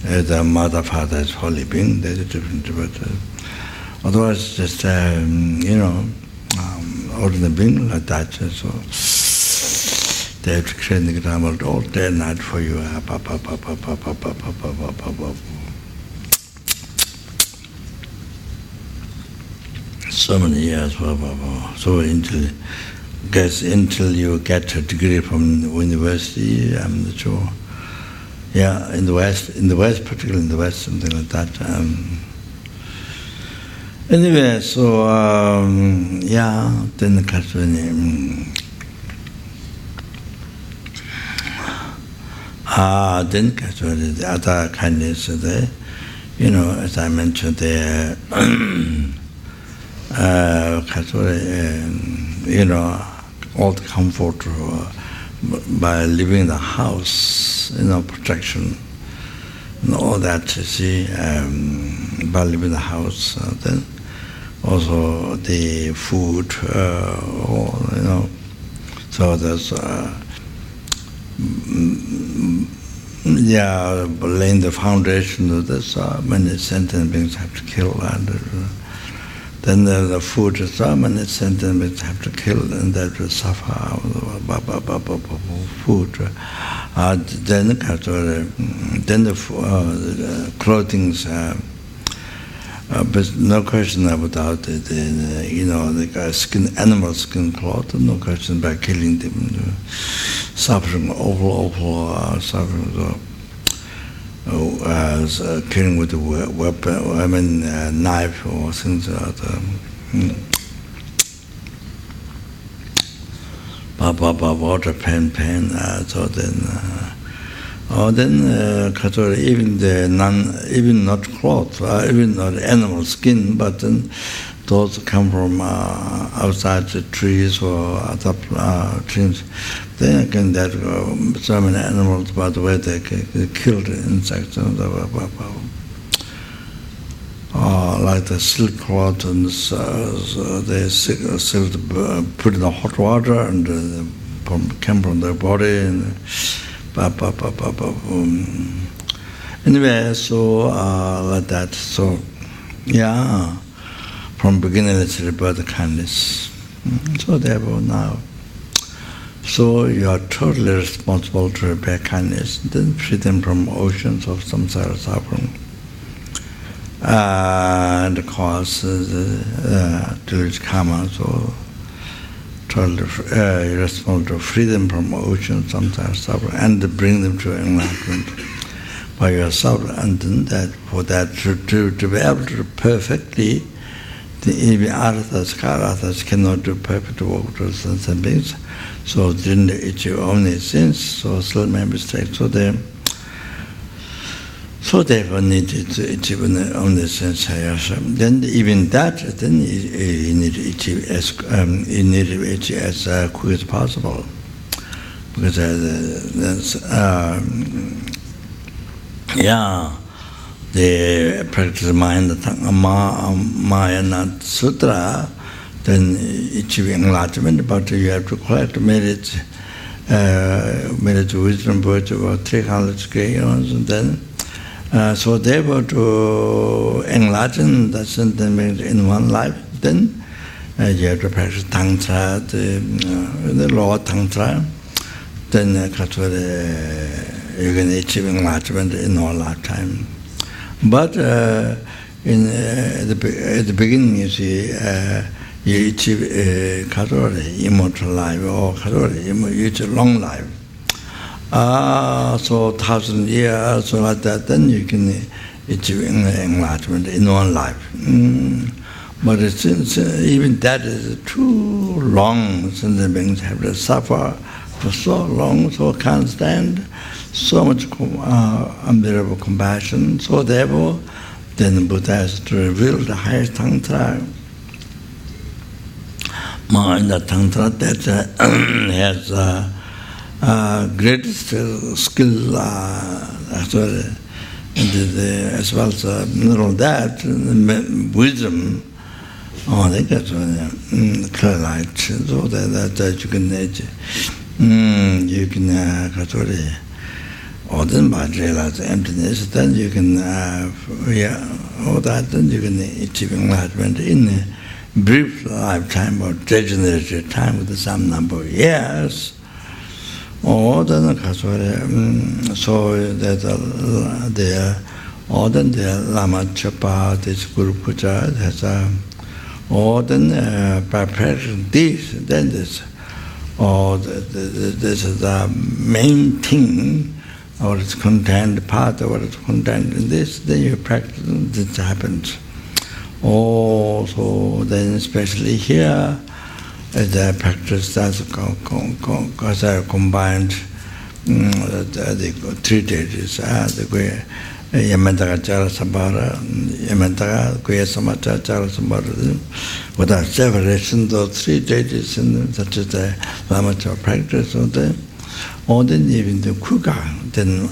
The mother, father is holy being. They're different, but otherwise, just ordinary being like that. So they have to create the karma all day and night for you. So many years. So until you get a degree from the university, I'm not sure. Yeah, in the West, particularly in the West, something like that. Anyway, so then the question, the other kindness, as I mentioned, all the comfort by living in the house, protection, and all that, you see, by living in the house, then also the food, so there's, laying the foundation, there's many sentient beings have to kill, and then the food, so many sentient beings have to kill, and they have to suffer food. Then the clothing's, but no question about the skin, animal skin cloth, no question about killing them, suffering, awful suffering, killing with a weapon, knife or things like that. Water, pen, so then, even not cloth, even not animal skin, but then those come from outside the trees or other trees. Then again, that so many animals, by the way, they killed insects. like the silk cloth, and they put in the hot water and came from their body, and anyway, so like that. So yeah, from beginning it's about the kindness. So therefore now, so you are totally responsible to repair kindness, then free them from oceans of samsara suffering. And the cause to reach karma, so totally responsible to free them from oceans of samsara suffering and to bring them to enlightenment by yourself. And then that for that to be able to perfectly, even arthas, karathas cannot do perfect work to sense and beings. So didn't achieve only sins, so still make mistakes. So therefore needed to achieve only sense. Then even that, then you need to achieve as quick as possible, because the practice mind, the Mayana Sutra, then achieving enlightenment, but you have to collect merit, wisdom, virtue, or 300 scales, and then so therefore to enlighten the sentiment in one life, then you have to practice Tantra, the law of Tantra, then you can achieve enlightenment in all lifetime. But at the beginning, you see, you achieve immortal life, or you achieve long life. So 1,000 years, so like that, then you can achieve enlightenment in one life. But since even that is too long, since the beings have to suffer for so long, so can't stand so much unbearable compassion. So therefore, then Buddha has to reveal the highest Tantra. In the Tantra that has greatest skill as well as all that, wisdom. Oh, they got clear light, so that you can or then by realize emptiness, then you can all that, then you can achieve enlightenment in a brief lifetime or degenerative time with some number of years. Or then so that then the Lama Chapa, this Guru Puja, has or then by practicing this, then this, or this is the main thing, or it's contained part of what is contained in this, then you practice, this happens. So then especially here, the practice that's combined the 3 deities, the Yamantaka Jara Sambhara, Yamantaka Guya Samata Jara Sambhara, without separation, those 3 deities, such as the Lamacha practice, or then even the Kuga, then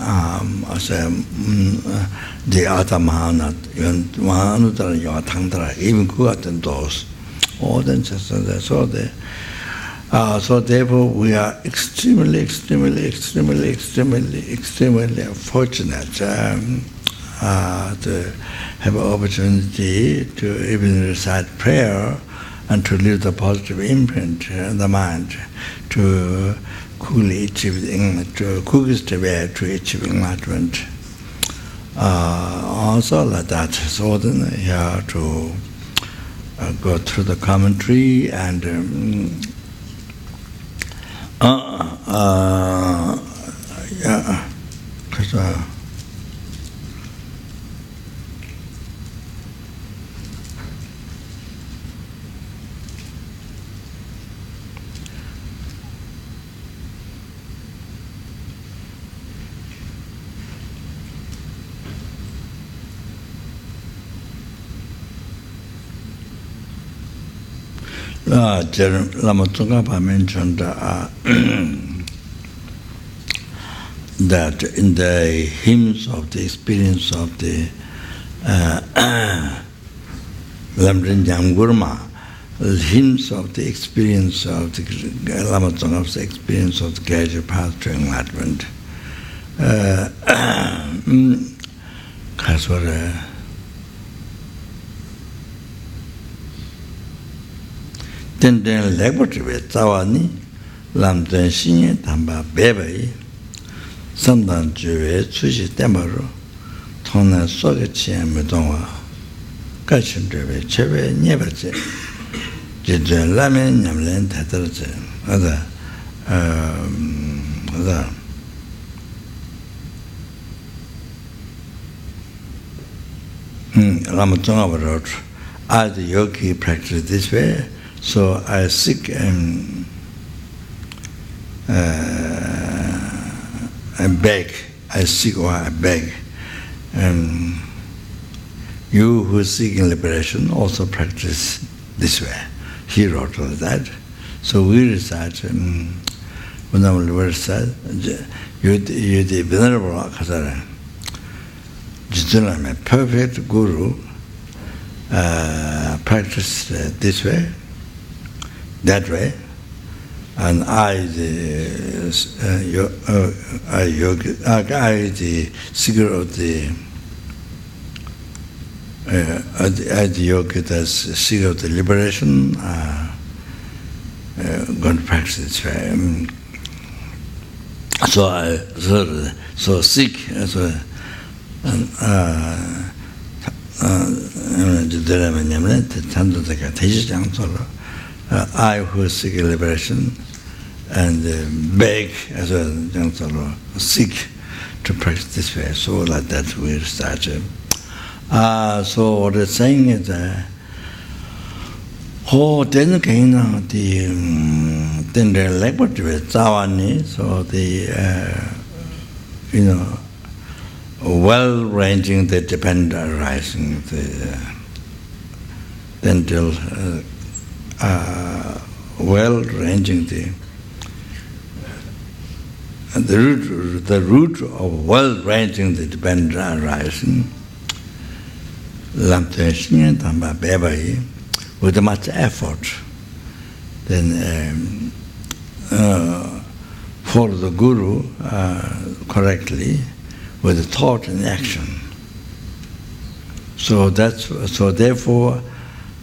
the other Mahana, Mahanudra, Tantra, even Kuga, then those. Or then just so therefore we are extremely fortunate to have an opportunity to even recite prayer and to leave the positive imprint in the mind to quickly achieve to achieve enlightenment. Also like that. So then you have to go through the commentary and Lama Tsongkhapa mentioned that in the hymns of the experience of the Lamdrin Jamgurma, hints of the experience of the Lama Tsongkhap's experience of the gradual path to enlightenment. Kaswara ten laboratory Tawani, Lamdrin Shinye Tamba Bebai, Sandan Juve, Sushi Temaro, Tona Sogachi and Medonwa, Kachin Juve, Cheve, Nebache. Jidren Lamin, Yamlen, Tatarje, other Ramatonga wrote, I, the yogi, practice this way, so I seek and beg, I seek or I beg. And you who seek liberation also practice this way. He wrote all that. So we recite, when I'm recite, you the Venerable Akasara, Jitulame, perfect Guru, practice this way, that way, and I, the seeker of the yoga that's seeker of the liberation, going to practice this way. So seek, so I who seek liberation and beg as a seek to practice this way. So like that we started. So what they're saying is then again then the laboratory Zawani, so the well ranging the dependent arising, the then till well ranging the root of well ranging the dependent arising. With much effort, then follow the Guru correctly with the thought and action. So therefore,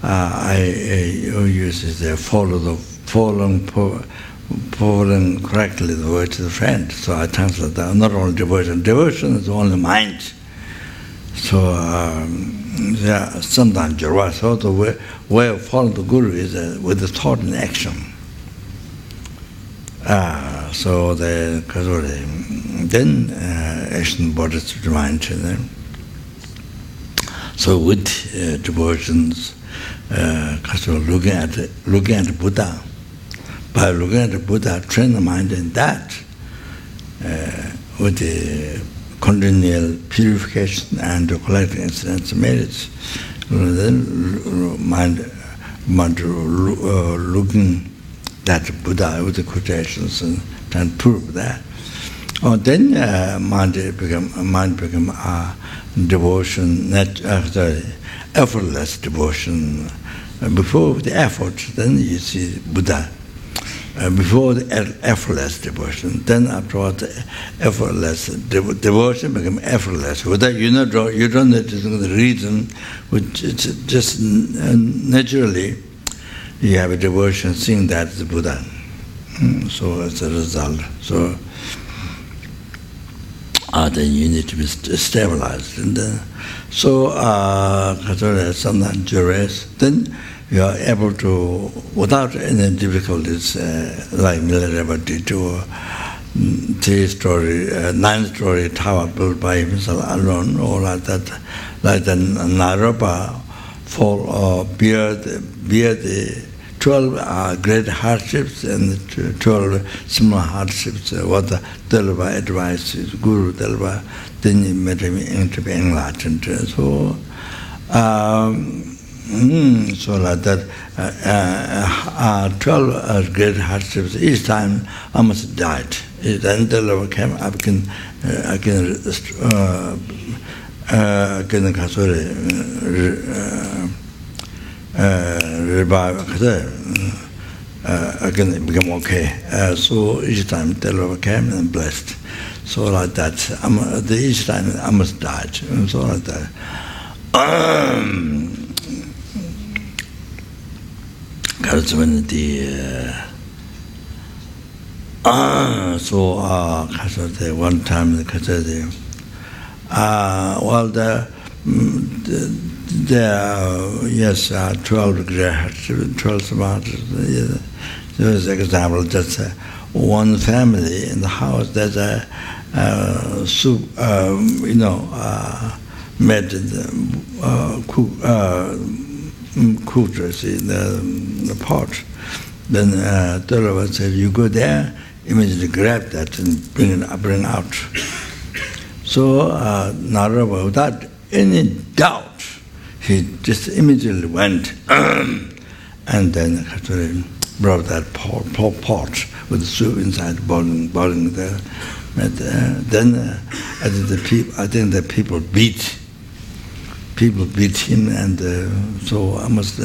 I use the following correctly the word to the friend. So I translate that. Not only devotion. Devotion is only mind. So sometimes Jarwa, so the way of following the Guru is with the thought and action. So then action borders to the mind. So with devotions, looking at Buddha, by looking at the Buddha, train the mind in that with the continual purification and collecting incidents of merits. Then mind looking at Buddha with the quotations and prove that. Then mind become devotion, effortless devotion. Before the effort, then you see Buddha. Before the effortless devotion, then afterwards effortless devotion become effortless. Without you don't need the reason, which it's just naturally you have a devotion seeing that the Buddha. So as a result, so then you need to be stabilized, and so sometimes duress, then you are able to, without any difficulties, like Milarepa did to 9-story tower built by himself alone, or like that, like the Naropa bear the 12 great hardships and 12 small hardships. What the Delva advice is, Guru Delva, then he made him into being enlightened. So. So like that, 12 great hardships. Each time I almost died. Then the Lord came. I can revive, again it became okay. So each time the Lord came and blessed. So like that, each time I must die. So like that. Because when the one time yes, 12 degrees, 12 centimeters. There was an example, just one family in the house, there's a soup, made cooked in the pot. Then Dolawa said, you go there, immediately grab that and bring out. So Narava, without any doubt, he just immediately went and then brought that pot with the soup inside, boiling there. But then I think the people beat him, and so I must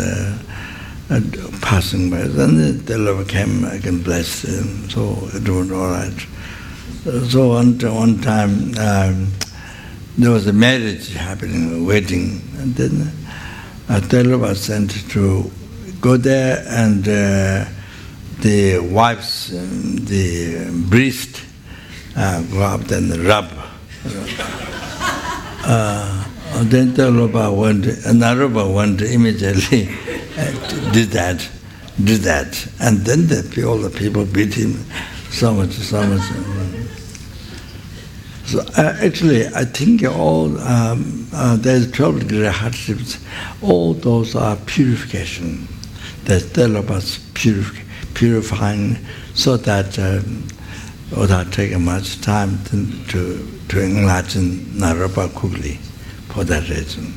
passing by. Then the Lord came again, blessed him, so it was all right. So one time there was a marriage happening, a wedding, and then the Lord was sent to go there, and the wife's the priest go up and rub. Then the Lord went, and Naraba went immediately did that, and then all the people beat him so much. So actually, I think all there's 12 degree hardships. All those are purification. That the Lord was purifying, so that without taking much time to enlighten Naraba quickly, for that reason.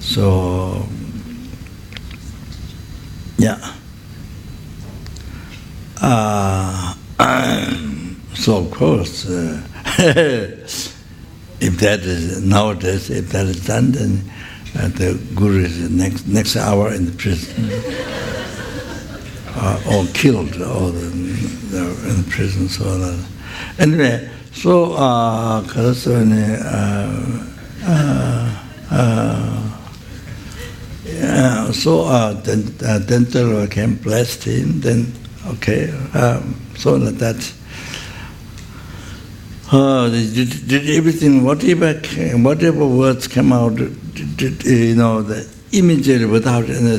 So. Yeah. So of course, if that is nowadays, if that is done, then the Guru is next hour in the prison, or killed, or in the prison. So anyway, so then the Lord came, blessed him, then okay, so that did everything, whatever words came out, the immediately without any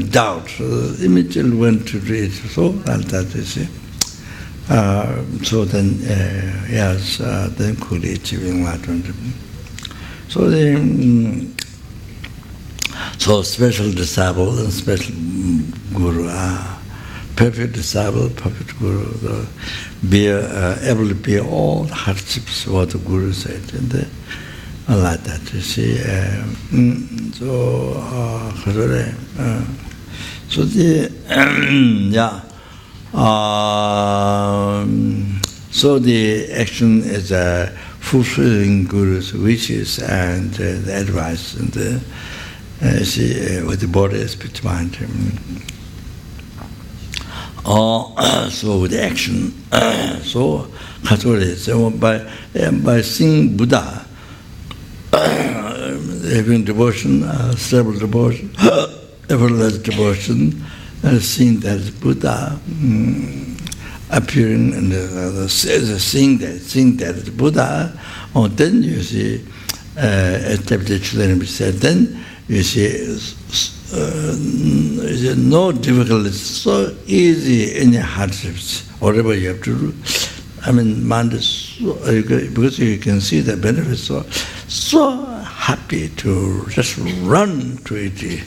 doubt, immediately went to read. So that you see. So then yes, then could achieve enlightenment. So then. So special disciple and special guru are perfect disciple, perfect guru, able to bear all hardships, what the guru said, and like that, you see. So the action is fulfilling guru's wishes and the advice and the with the body, spirit, mind. So with the action, so by seeing Buddha, having devotion, stable devotion, effortless devotion, seeing that Buddha appearing and seeing that Buddha, then you see, as Deputy Children said, then you see, no difficulties, so easy, any hardships, whatever you have to do. I mean, mind is so, because you can see the benefits, so happy to just run to it.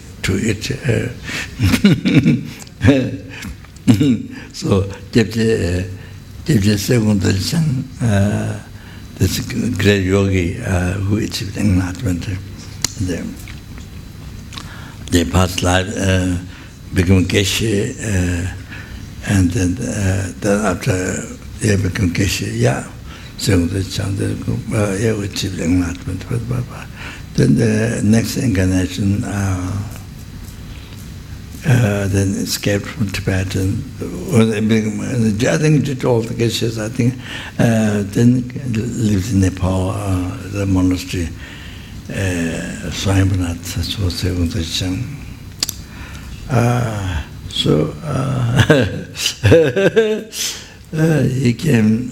So, Deputy Second this great yogi who achieved enlightenment. They past life become Geshe, and then after they become Geshe, we achieved enlightenment. Then the next incarnation, then escaped from Tibet, and I think did all the cases. I think then lived in Nepal, the monastery, Swayambhunath, so so he came.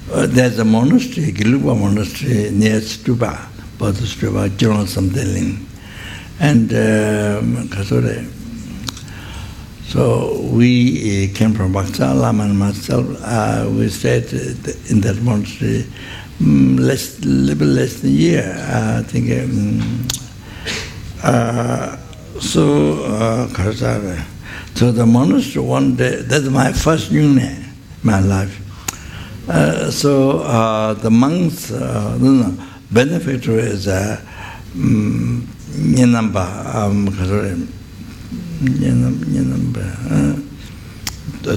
There's a monastery, Gilupa monastery near Stupa, Buddhist Stupa, General Samdeling, and so we came from Baksa, Lama and myself. We stayed in that monastery little less than a year, I think. So the monastery one day, that's my first new name, my life. The monks, benefactor is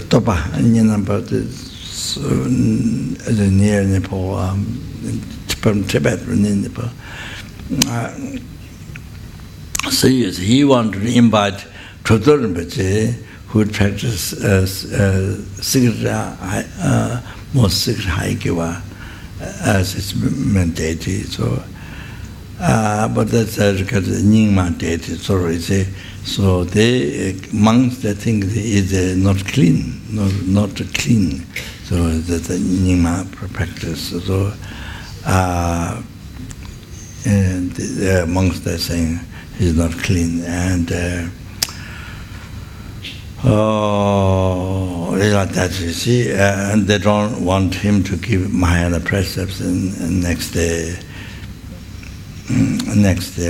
Toba, near Nepal, from Tibet, in Nepal. So yes, he wanted to invite Chodo Rinpoche, who would practice most secret Haikiwa as its main deity. So, but that's because Nyingma deity. So they monks they think it is not clean, not clean. So that's a Nyingma practice. So, and the monks they're saying he's not clean, and like that, you see, and they don't want him to give Mahayana precepts. And next day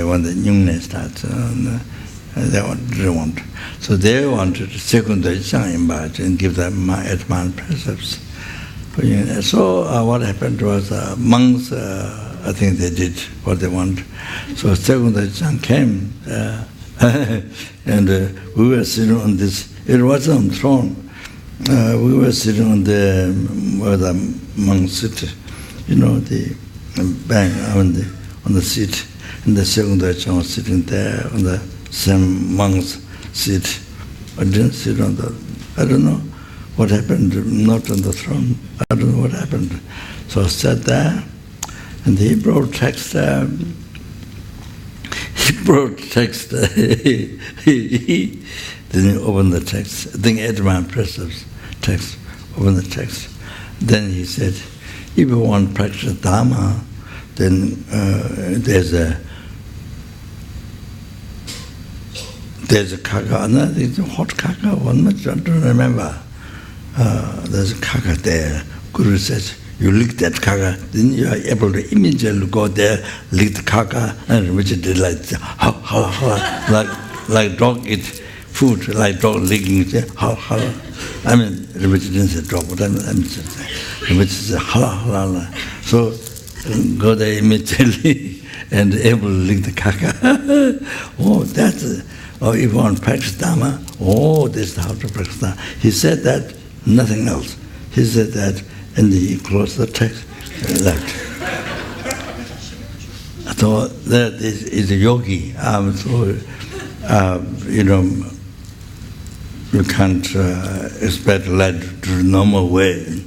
when the Nyingma starts, they didn't want. So they wanted to second the invite and give them Mahayana precepts. So what happened was monks, I think they did what they want. So second the came, and we were sitting on this. It wasn't on throne. We were sitting on where the monks sit, the bank on the seat. And the second was sitting there on the same monk's seat. I didn't sit on I don't know what happened, not on the throne. I don't know what happened. So I sat there, and he brought text. Then he opened the text. I think Edman precepts text. Opened the text. Then he said, if you want to practice Dharma, then there's a kaka. No, it's a hot kaka. One much I don't remember. There's a kaka there. Guru says, you lick that kaka, then you are able to immediately go there, lick the kaka, and which did like dog eat food, like dog licking. I mean, which didn't say dog, but I mean, which is hala. So go there immediately and able to lick the kaka. That's if you want to practice Dharma, this is how to practice Dharma. He said that, nothing else. He said that, and he closed the text and left. So that is a yogi. You can't expect life to the normal way.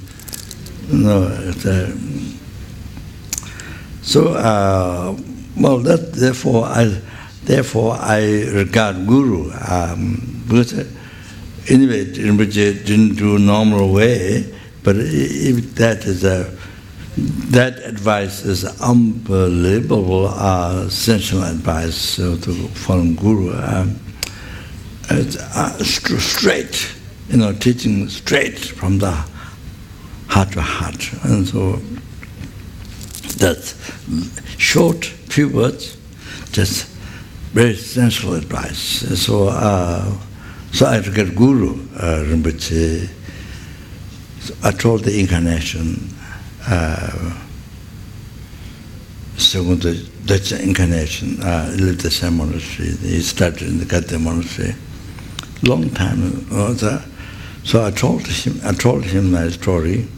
Therefore I regard Guru. Because anyway, Rinpoche didn't do normal way, but if that advice is unbelievable, essential advice to follow Guru. It's straight, teaching straight from the heart to heart. And so that's short, few words, just very essential advice. So I regard Guru Rinpoche. So I told the incarnation, second Dutch incarnation, lived the same monastery. He started in the Gate monastery, long time ago. So I told him my story.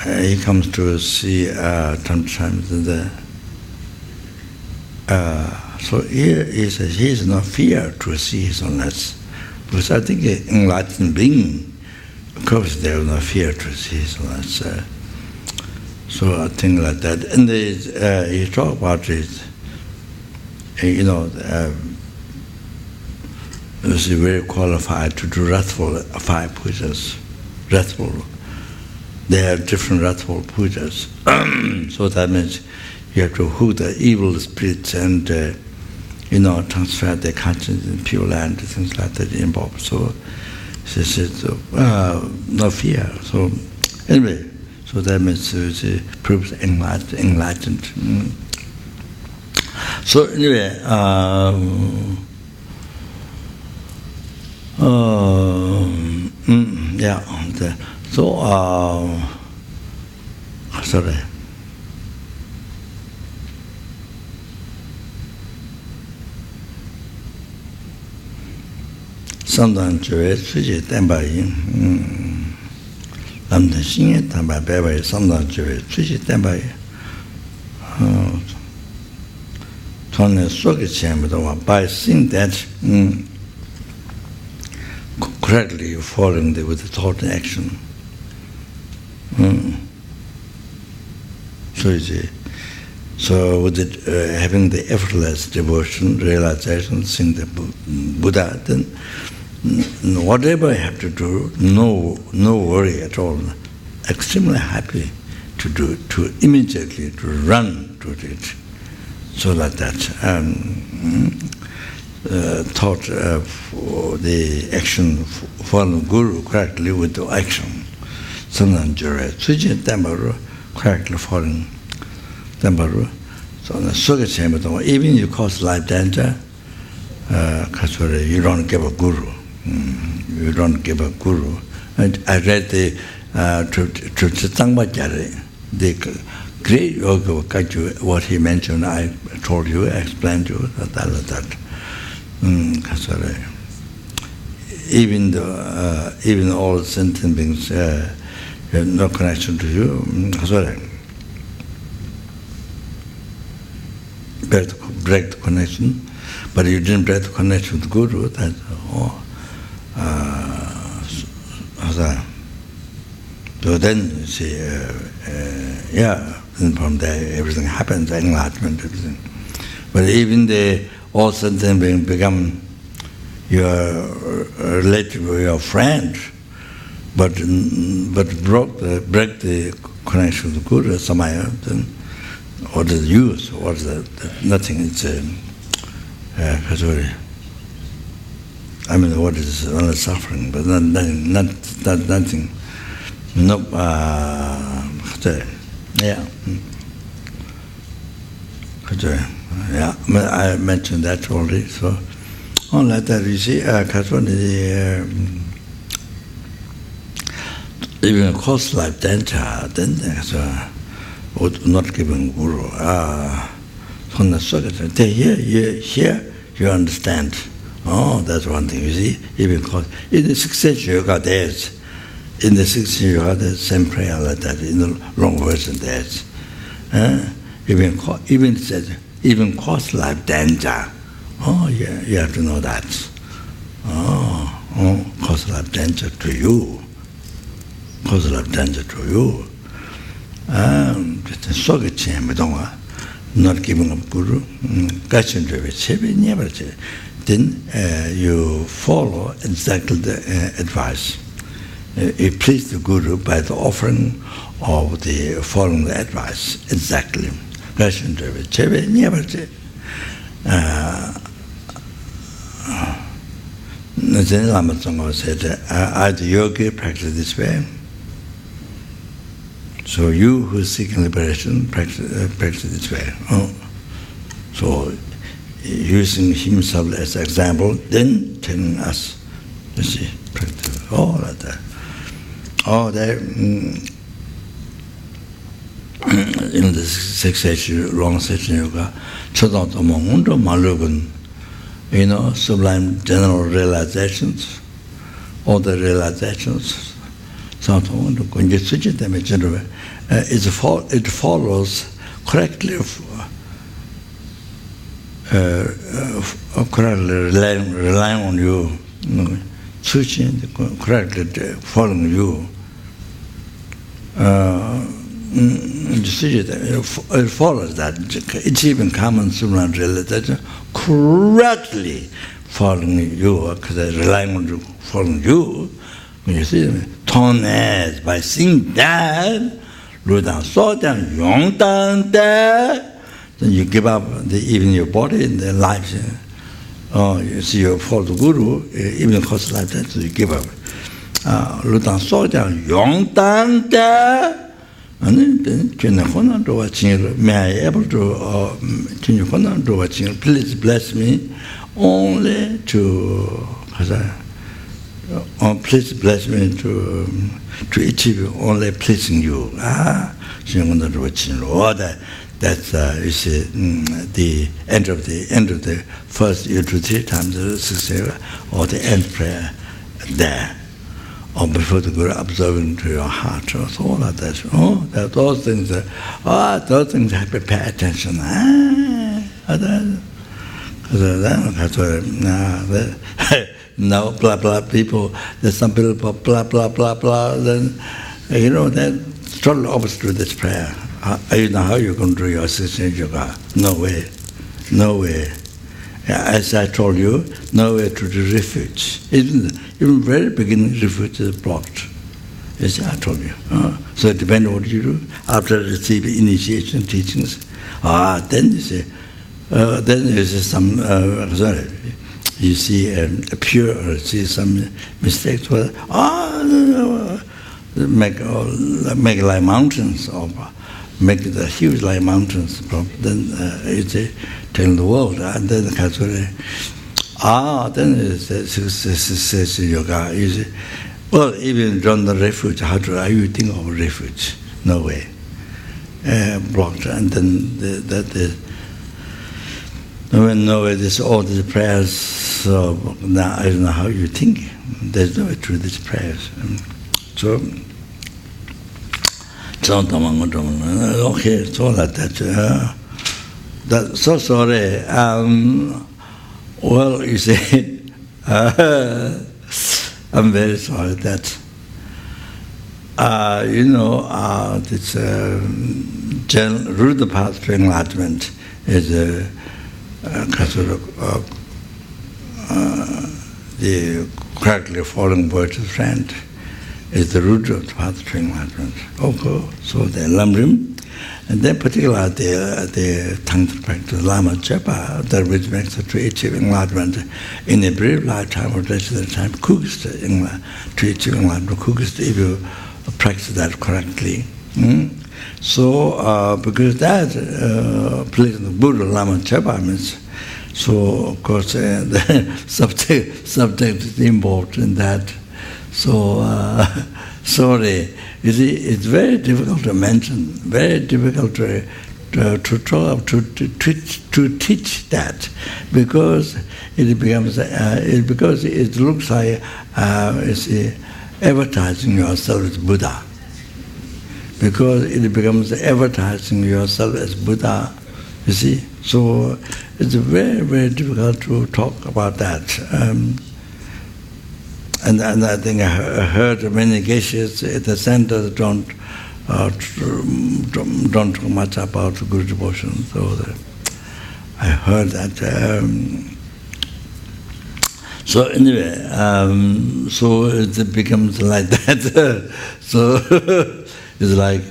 He comes to see sometimes in the So here he says he is not fear to see his holiness. Because I think an enlightened being, of course, they will not fear to see his holiness. So I think like that. And he talked about it, is very qualified to do wrathful fire pujas. Wrathful. They have different wrathful pujas. So that means you have to hook the evil spirits and transfer their conscience in pure land, things like that involved. So she said, no fear. So anyway, so that means it proves enlightened. So anyway, sorry. Samdang Chue Suji Tenpai Lamdan Shinge Tenpai Bebai Samdang Chue Suji Tenpai Tone Soki Chemba by seeing that correctly you following with the thought and action. So with it, having the effortless devotion, realization, seeing the Buddha, then whatever I have to do, no worry at all. Extremely happy to do, to immediately to run to it. So like that, thought the action, follow Guru correctly with the action. Sometimes Suji Tambaru correctly following Tambaru. So the Suga Chamber, even you cause life danger, you don't give a Guru. You don't give a Guru. And I read the the great yoga Kaju, what he mentioned, I told you, I explained to you, that. Even all sentient beings have no connection to you. Break the connection, but you didn't break the connection with Guru. That so then you see, and from there everything happens, enlightenment, everything. But even the all sentient beings become your relative or your friend, but break the connection with Guru somehow, then what is the use? What is the nothing? It's I mean, what is only suffering, but nothing. No, yeah. Yeah, I mentioned that already. So, on like that, you see, even cause life danger, then not giving Guru. Here you understand. Oh, that's one thing, you see. Even cause in the 6th century yoga there's in the 6th century yoga there's same prayer like that in the long version there's even cause life danger. Oh yeah, you have to know that. Oh, cause life danger to you. Cause life danger to you. Not giving up Guru, then you follow exactly the advice. You please the Guru by the offering of the following the advice exactly. Lama Tsongpa said, I the yogi practice this way. So you who is seeking liberation, practice this way. So using himself as example, then telling us, you see, practice all like that. Oh, there, in the 6th century, long session yoga, sublime general realizations, all the realizations. It follows correctly correctly relying on you, correctly following you, it follows that achieving common supreme realization, correctly following you, because relying on you, following you, when you see them, as by seeing that, then you give up even your body and the life. You see, you follow the Guru, even the cost of life, so you give up. And then, may I able to please bless me only to, please bless me to achieve only pleasing you. That's you see, the end of the first 2 to 3 times or the end prayer there. Or before the Guru observing to your heart, or so all of that. Those things have to pay attention. Now, blah blah people. There's some people blah blah blah blah. Then that's totally opposite to this prayer. You know how you're going to do your 16 yoga? No way, no way. As I told you, no way to the refuge. Even very beginning, refuge is blocked. As I told you. So it depends on what you do. After receiving initiation teachings, then you say, some, you see a pure, or see some mistakes. Make like mountains, or make the huge like mountains. Then it's telling the world, and then then it's yoga. You see, well, even from the refuge, how you think of refuge? No way, blocked, and then no way. This all these prayers. So now I don't know how you think. There's no way through these prayers. So. Okay, so like that. So sorry. Well, you see, I'm very sorry that this root the path to enlightenment is the correctly following virtuous friend. Is the root of the path to enlightenment. Okay, so the Lamrim, and then particularly the Tantra practice, Lama Japa, that which makes it to achieve enlightenment in a brief lifetime or less than time, cooks to achieve enlightenment, cooks if you practice that correctly. So, because that place the Buddha Lama Japa means, so of course the subject is involved in that. So, sorry, you see, it's very difficult to mention, very difficult to teach that, because it becomes, because it looks like, you see, advertising yourself as Buddha. Because it becomes advertising yourself as Buddha, you see. So, it's very, very difficult to talk about that. And I think I heard many geshes at the center don't talk much about Guru devotion. So I heard that. So anyway, so it becomes like that. So it's like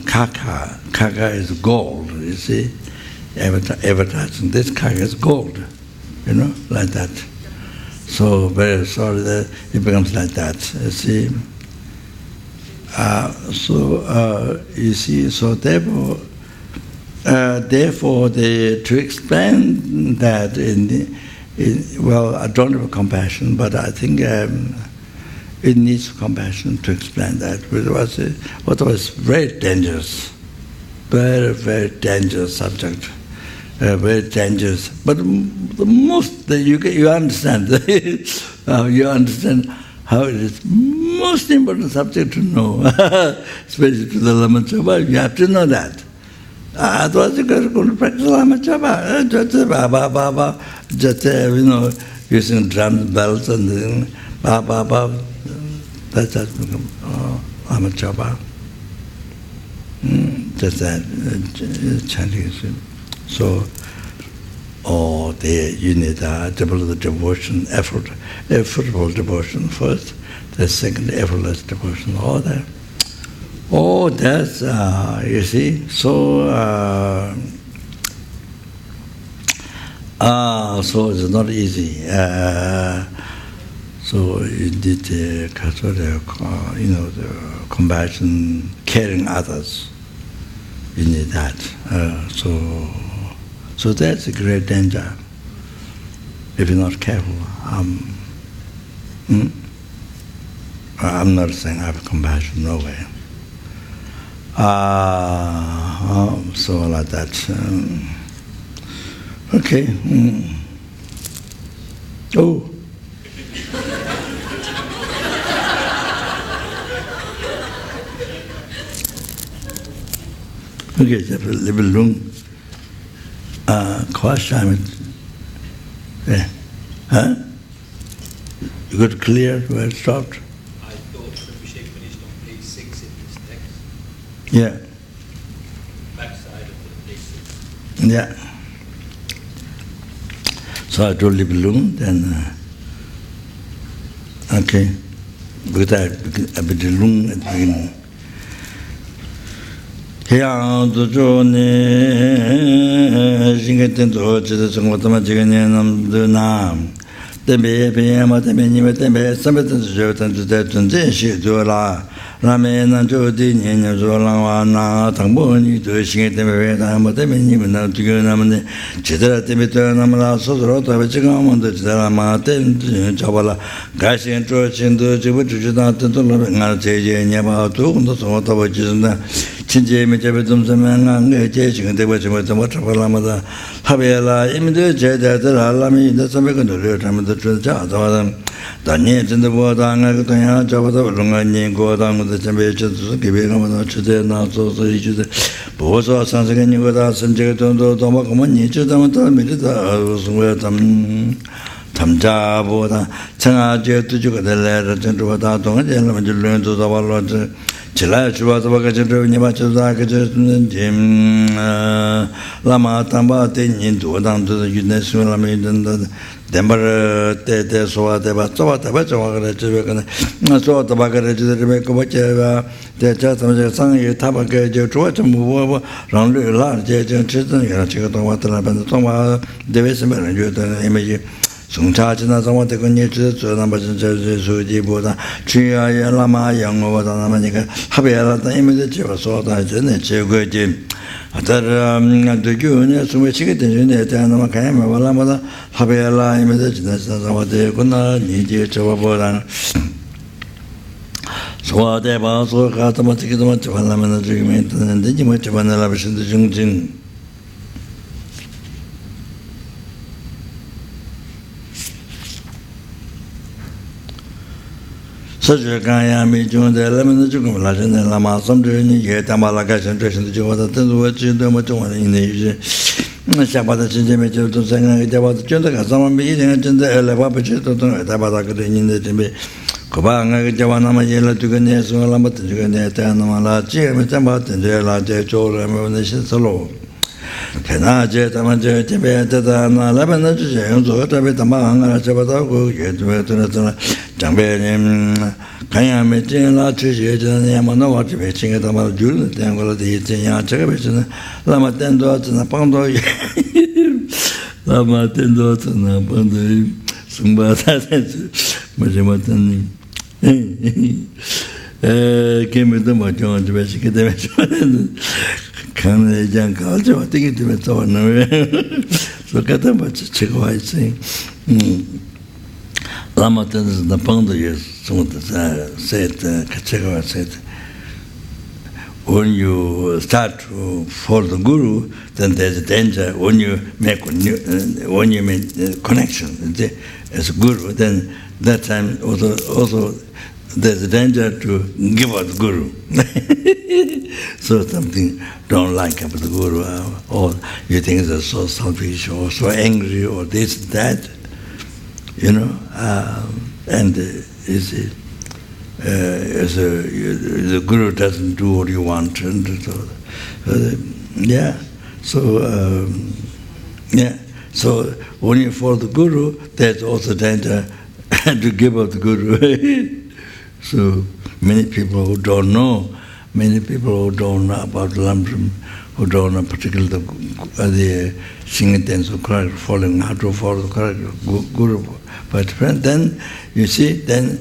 kaka. Kaka is gold. You see, advertising this kaka is gold. Like that. So very sorry that it becomes like that. You see. You see. So therefore, to explain that well, I don't have compassion, but I think it needs compassion to explain that. What was very dangerous, very, very dangerous subject. Very dangerous, but the most that you understand, you understand how it is most important subject to know, especially to the Lama Chöpa. You have to know that. was going to practice Amitabha, just using drums, bells, and then that's just become Amitabha. Just that chanting. So, you need the devotion, effortful devotion first, the second effortless devotion, all that. Oh, that's, you see, so it's not easy. So you did the compassion, caring others. You need that. So that's a great danger if you're not careful. I'm not saying I have compassion, no way. So like that. Okay. Oh. Okay, just a little long. Question. Yeah. Huh? You got clear where it stopped? I thought that we should finish on page 6 in this text. Yeah. Backside of the page 6. Yeah. So I told you balloon, then okay. Because I bit long at the beginning. Yang tu jo ne jingeten to je de ngwa tama je ne nam de nam de be ma de ni me de be sa be de je tan de tun de shi do la la me na jo de ni ne zo la wa na tang bo ni de xin de be da ma de ni me na de ge na me je de de be de na ma la so ro de be je ga ma de de la ma de ja ba la ga xin zhuo xin de je bu zhi da de de la nga je je ni ba tu de so ta ba ji de 친제미 제베 좀 semanga ngeje 지금 되고 좀 잡아라마다 하베라 임도 제대들 알람이 더 섬에 놀려 담도 자 자와 다니 진짜 보다 그 그냥 잡아서 롱안이 고당도 점에 저도 기베가만 주제 나서서 이주제 보서 상세는 이거다 선제가 돈도 도마고만 니주다만 또 미리다 무슨 담자보다 청아제 두주가 될래라 전주보다 동안에는 줄련도 잡아로 지라 주와서 가지고 니마쳐다 그저는 짐 라마 담바테 인도당도 유네스라메 된다 덴버 때때 소와데바 소와데바 저와가 저베가네 소와데바 그래지르메 고바체가 대자 담자 상이 타바게 저 조좀 뭐 랑르라 제저 지든 여러 제가 동와들라 반도 동와 데베스메는 저도 이미지 송차지나 상황에 건예 주저나 맞은 저주지보다 주야야 라마 영어보다 나마니까 합의하다 이미지 집어서다 전에 제거지 아들 되교네 숨에치게 되네 대한나마 가야마 발라마다 합의하라 이미지 지나서 상황에 건나 니제 저보다 소화대 봐서 가서 맞기도 맞지 발라면 지금 되는데 뭐 저번에 라비신도 중진 서주가야 미중대 라면 조금 라전에 라마 섬들이 예 담아라가 전체신도 저보다 더 지도 뭐 좀 있네 이제 샤바다 진짜면 저도 생각이 잡아도 전다가 사람 미리는 진짜 엘레바부치도 또 다바다 그랬는데 근데 그방에 저와나마 예를 두겠네 소라마 두겠네 대나마라 지금 잡았던 데라 제 조라면 신설로 대나제 담아제 집에다가 나라면 주제 용서 답에 담아하나 잡아다고 예도에도나 장배님 가야메 제라 주제전에 만나 와지 배칭에 담아 줄 때는 되잖아 제가 배치는 라마텐도 하잖아 방도 라마텐도 하잖아 방도 승바다지 뭐지못은 개미도 뭐죠 집에시게 되면 강내장 가져 어떻게 되면 또 왔나요? 그렇게 맞지 제가 와 있어요. 라마테는 나방도 예수도 said 제가 said when you start to follow the guru then there's a danger when you make connection as a guru then that time also there's a danger to give up the guru. So something don't like about the guru, or you think they're so selfish or so angry or this, that, and the guru doesn't do what you want, and so when you follow the guru, there's also danger to give up the guru. So many people who don't know about Lamdram, who don't know particularly the singing dance of correct, following how to follow the correct guru. But then you see, then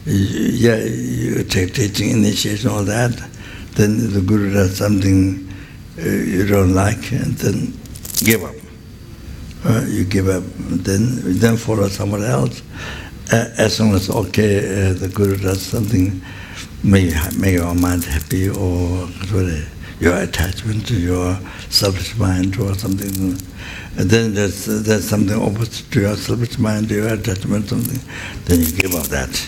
you take teaching, initiation, all that. Then the guru does something you don't like, and then give up. You give up, then follow someone else. As long as the guru does something, make your mind happy, or your attachment to your selfish mind or something. And then there's something opposite to your selfish mind, to your attachment, something. Then you give up that.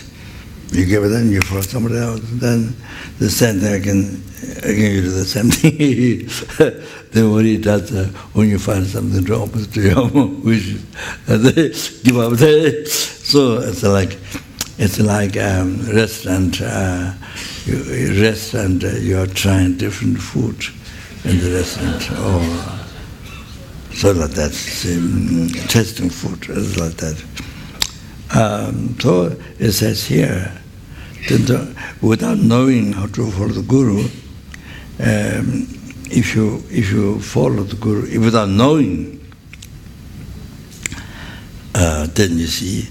You give it, then you follow somebody else. Then the same thing again you do the same thing. Then what he does, when you find something opposite to your wishes, they give up. So it's like restaurant. You're trying different food in the restaurant, or so like that. Tasting food is like that. So it says here, without knowing how to follow the guru, if you follow the guru without knowing, then you see,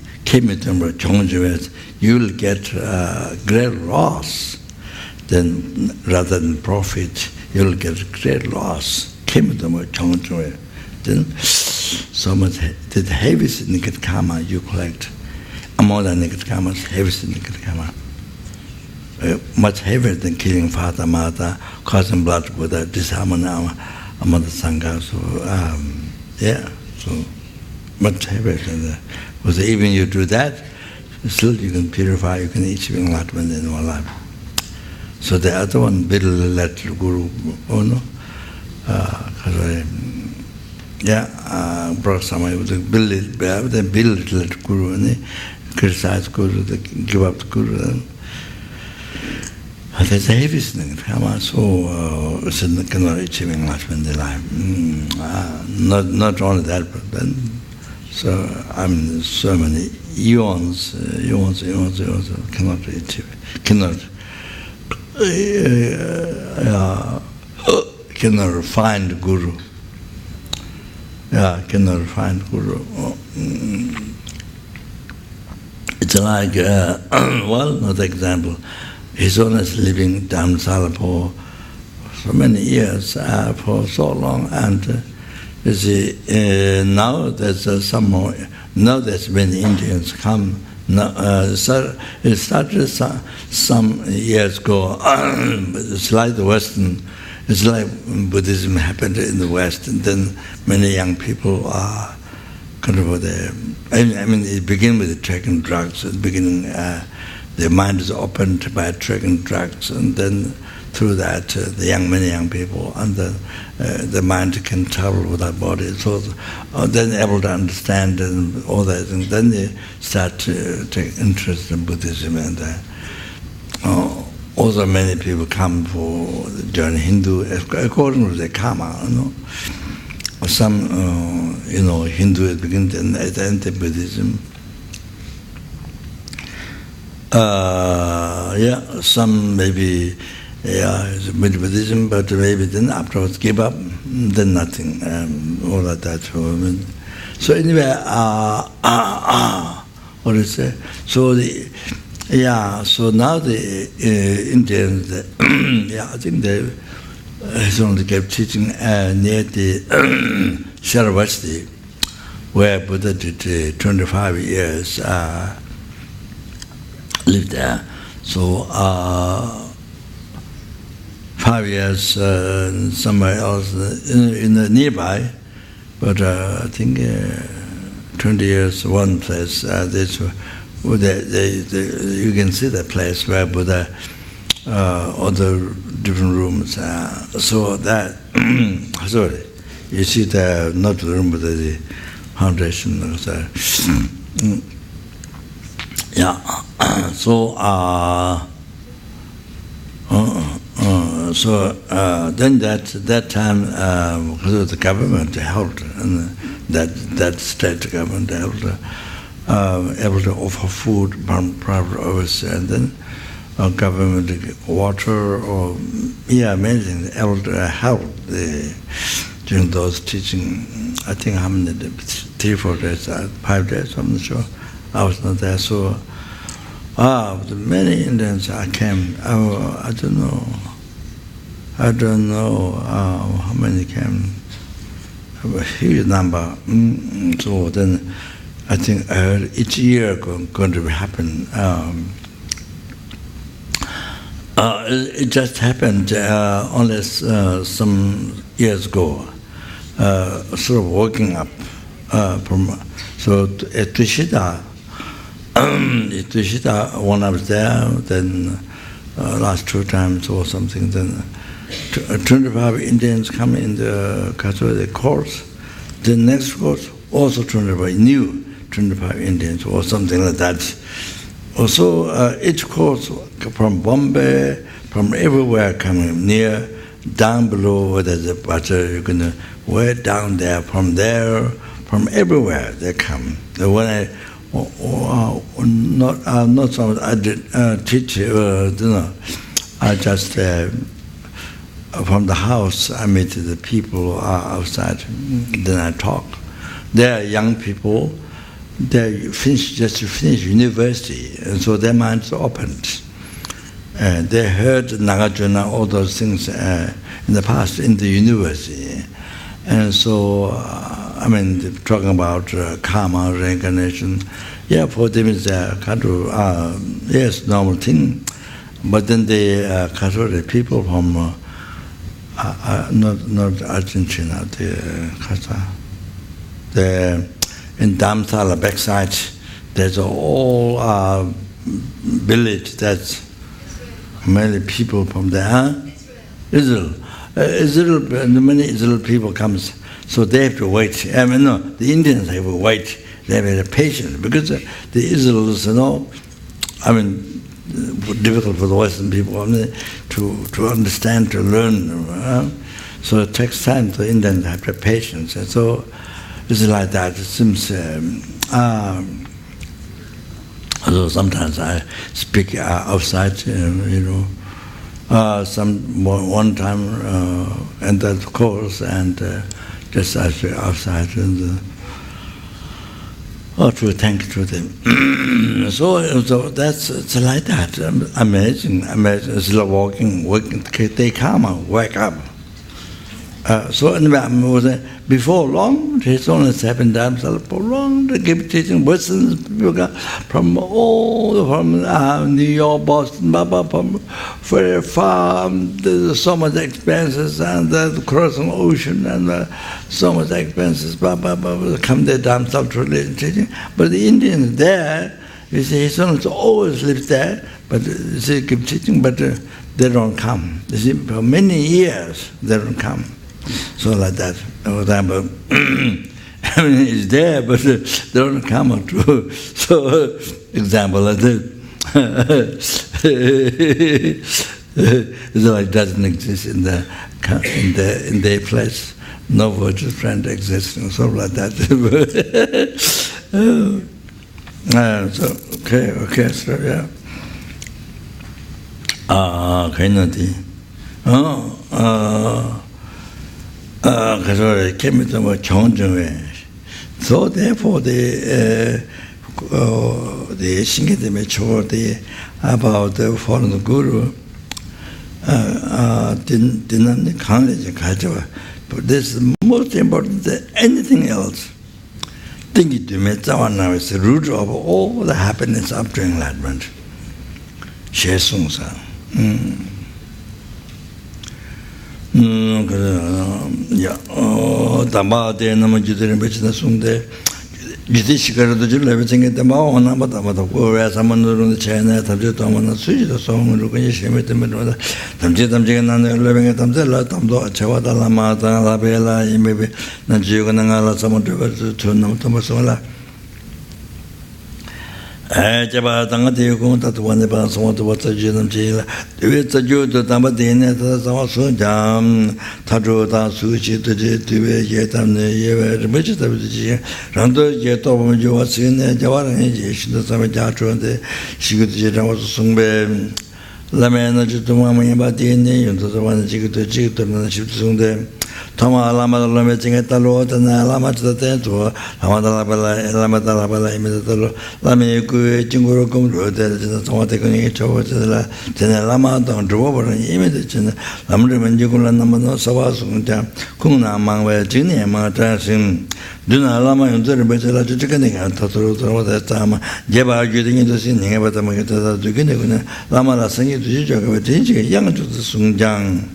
you will get great loss. Then rather than profit, you will get great loss. Then so much the heaviest negative karma you collect. Among the negative karmas, heaviest negative karma. Much heavier than killing father, mother, causing blood with a disharmony among the Sangha. So much heavier than that. Because even you do that, still you can purify, you can achieve enlightenment in one life. So the other one, build let Guru, brought somebody with build let Guru, and they criticize Guru, they give up the Guru. That's the heaviest thing. So it's cannot achieve enlightenment in life. Not only that, but then, so so many eons cannot achieve, cannot find Guru. Cannot find Guru. It's like, another example. His Holiness living Dharamsala for so many years, for so long, and you see, now there's now there's many Indians come. So it started some years ago. It's like the Western. It's like Buddhism happened in the West, and then many young people are kind of there. It began with the taking drugs. At the beginning, their mind is opened by taking drugs, and then through that, many young people, and the mind can travel with our body. So then able to understand and all that, and then they start to take interest in Buddhism. And also many people come for join Hindu according to their karma. Some Hindu begin to enter Buddhism. Some maybe it's Buddhism, but maybe then afterwards give up, then nothing, all like that. So anyway, what is it? So so now the Indians, I think they only kept teaching near the Saravasti, where Buddha did 25 years, lived there. So 5 years somewhere else in the nearby, But I think 20 years, one place, you can see the place where Buddha, other different rooms. So that, sorry, you see the, not the room, but the foundation. Yeah, so then that time, the government helped, and that state government helped, able to offer food from private office, and then government water, or amazing, able to help during those teaching. I think how many, 3-4 days, 5 days, I'm not sure. I was not there, so many Indians I came. I don't know how many came. A huge number. So then I think I heard each year going to happen. It just happened only some years ago. Sort of walking up from at Tushita. When I was there, then last 2 times or something, then 25 Indians come in the Catholic course. The next course also 25 new 25 Indians or something like that. Also, each course from Bombay, from everywhere coming near, down below where there's a butter, you can way down there, from everywhere they come. When I not so much I did teach, I just from the house I meet the people outside, then I talk. They are young people, they just finished university, and so their minds opened. They heard Nagarjuna, all those things in the past in the university. And so, talking about karma, reincarnation, for them it's kind of, yes, normal thing. But then the Catholic people from, not Argentina, in Damsala backside, there's a whole village that's many people from there. Israel. Many Israel people comes, so they have to wait. The Indians have to wait. They have patience because the Israelis, difficult for the Western people to understand, to learn. So it takes time. The Indians have to have patience, and so it's like that. It seems. So sometimes I speak outside, one time entered the course and just outside and to thank to them. so it's like that. Amazing. It's like walking. They come and wake up. So anyway, before long, it's only 7 times for long. They keep teaching Western people from New York, Boston, from very far. There's so much expenses and the crossing ocean and so much expenses. Come there themselves to teaching. But the Indians there, you see, his sons always live there, but they keep teaching, but they don't come. You see, for many years they don't come. So like that, for example, it's there, but they don't come to. So, example like that. So it doesn't exist in their place. No virtual friend exists, and so like that. So okay, so yeah. 그래서 개미도 뭐 정정해. So therefore the 신기대 maturity about the following guru didn't knowledge 가져와. But this is most important than anything else. Thinking to me, now is the root of all the happiness after enlightenment. Shesungsa. Tamba de Namajudir Bechina Sunde, Judicial the Jula, everything the Mao, Namata, where someone in the China, Tamjutama, Suji, the song, looking at Shemit, Tamjitam Jigan, living at Tamzella, Tamdo, Chavata Lamata, La Bella, maybe Najuganala, someone to Namatomasola. Jabba Tangati, that one about someone to watch a Jim Jail. It's a Jew to Tamadine, that's also Jam, Tadro, Sushi, to Yetam, the vegetable, Rando, Yetom, you was in Javan, the Samajatro, the Shigut was Sungbe, Lamana, Jutumami, Batini, and the one Jig to Jig to the ship Sunday. Toma Lama Lamating at the Lord and Lama to the tent or Lamadalabala imitalo Lamiku Jinguru Gumru, there is a tomatic each over to the Lama down to over and imitation Lamriman Jugula Namano Savasunda Kuna among where Gini Martin Duna Lama and the Betela to chicken and Taturu that time Jeba getting into sinning about the Magata to Guinea Lama singing to Jijak, young to the Sungjang.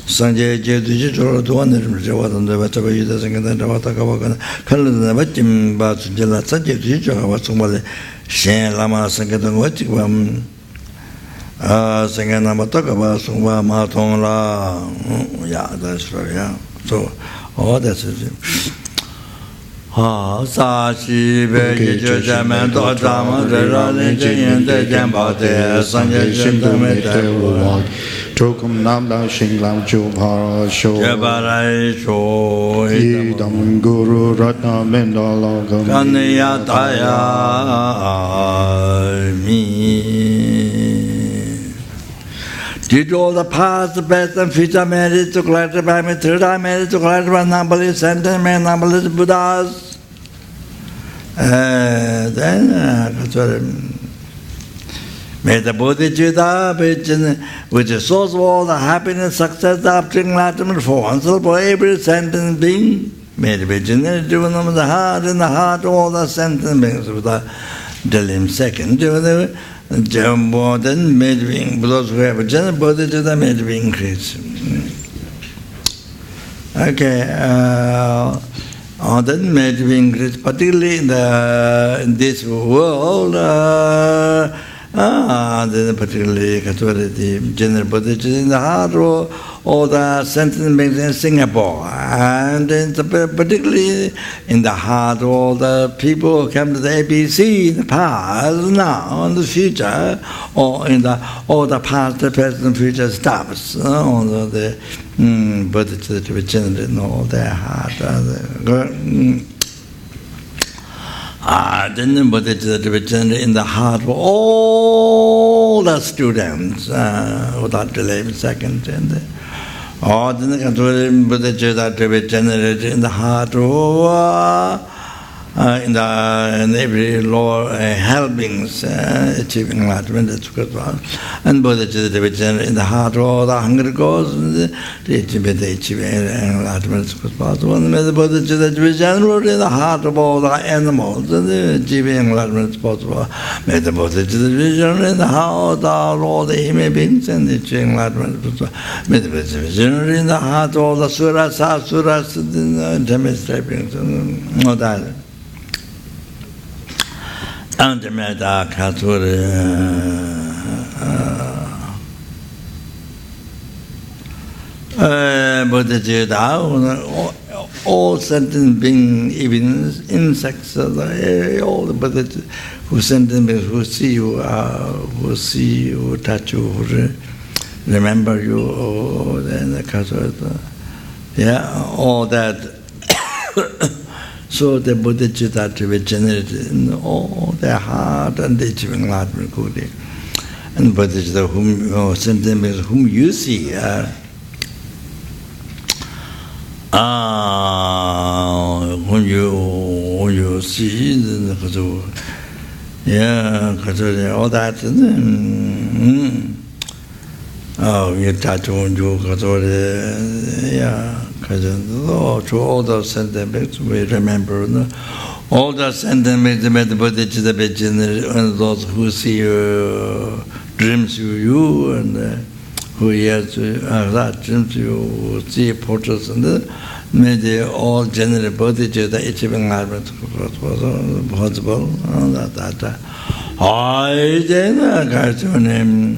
Sanjay Digital to one Javad on the Vatavi doesn't get the Wataka, Kalan Vatim, but Jella Sanjay Digital was somebody Shan Lama Sangatang Vatikam Sanganamatoka, Sumba Maton La. Yeah, that's right, yeah. So, that's it. Sashi Beji Jaman Dodama, the Rolling and the Jamba, Sanjay Shimdamete. Chokum Namla Shinglam Chupara Show Idam Guru Ratna Mendalagam Kanya Taya Mi. Did all the past, the best, and future married to clarify by me, third I married to clarify numberless sentiment, numberless Buddhas. Then may the Bodhicitta, which is source of all the happiness, success, the enlightenment for oneself, for every sentient being, may it be generated driven from the heart, in the heart, all the sentient beings of the Delim second. Then may it be those who have a general Bodhicitta, may it be increased. Okay, then may it be increased, particularly in this world. Then particularly the general Bodhicitta in the heart or the sentient beings in Singapore, and particularly in the heart all the people who come to the ABC in the past, now, in the future, or in the past, the present, future stops. Although the Bodhicitta to be generated in all their heart. Then the Bodhicitta to be generated in the heart of all the students without delay a second. And then the Bodhicitta to be generated in the heart of in every lower helpings achieving enlightenment, that's good one. And Bodhicitta to be generated in the heart of all the hungry causes, the achieving enlightenment, that's good one. And the Bodhicitta to be generated in the heart of all the animals, and the achieving enlightenment is possible. May the Bodhicitta to be generated in the heart of all the human beings, and the achieving enlightenment is possible. May the Bodhicitta to be generated in the heart of all the suras, asuras, and demonstrations, and all that. Antimeta Katsuri Bodhicitta, all sentient beings, even insects, all the Bodhicitta who sentient beings who see you, touch you, who remember you, then the Katsuri, yeah, all that. So the Bodhicitta to be generated in all their heart and the achieving enlightenment good. And Bodhicitta whom sentient beings whom you see when you see all that you touch on you to all those sentiments we remember all the sentiments about the Bodhicitta and those who see you dreams you and who has that you see portraits and maybe all general body to the achieving possible that I then got your name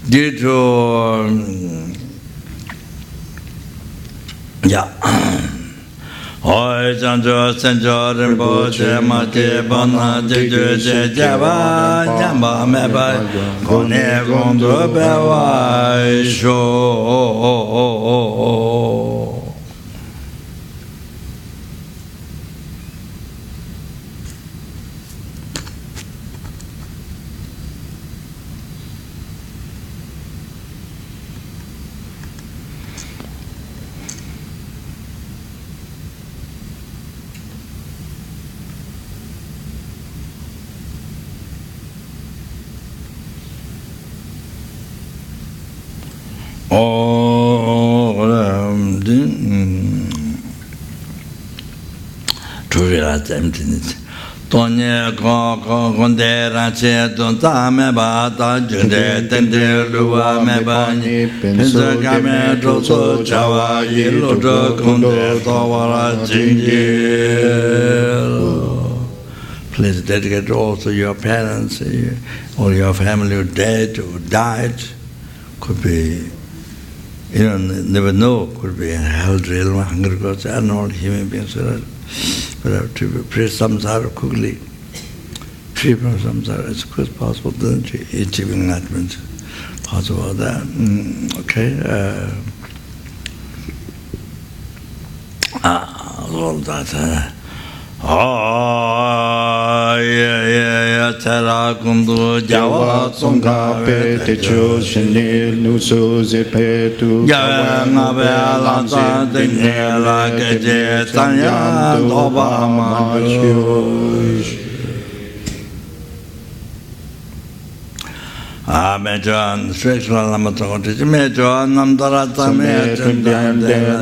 due to Oi Janjo Senjo Rimbo Je Mati Bana Je Je Je Java Nyamba Meba Kone Gondo Bewa Sho to realize emptiness. Tonye Konde Rache Don Tame Bata Junde Tende Lua Mebani Pinsa Game Troso Chawa Yiloto Konde Tawara Jingil. Please dedicate also your parents or your family who dead or died. Could be, never know, could be in hell, drill, hunger, gods, and all human beings. But have to pray samsara quickly. Free from samsara as quick as possible, then achieving enlightenment. Possible that. Okay. All that. Tera kundu jawa Songa Pete Choshinil Nusu Zipetu Ngabe Lanza Dinela Geje Tanya Doba Machu Mejon spiritual Lamato Mejon Namdarata Mejon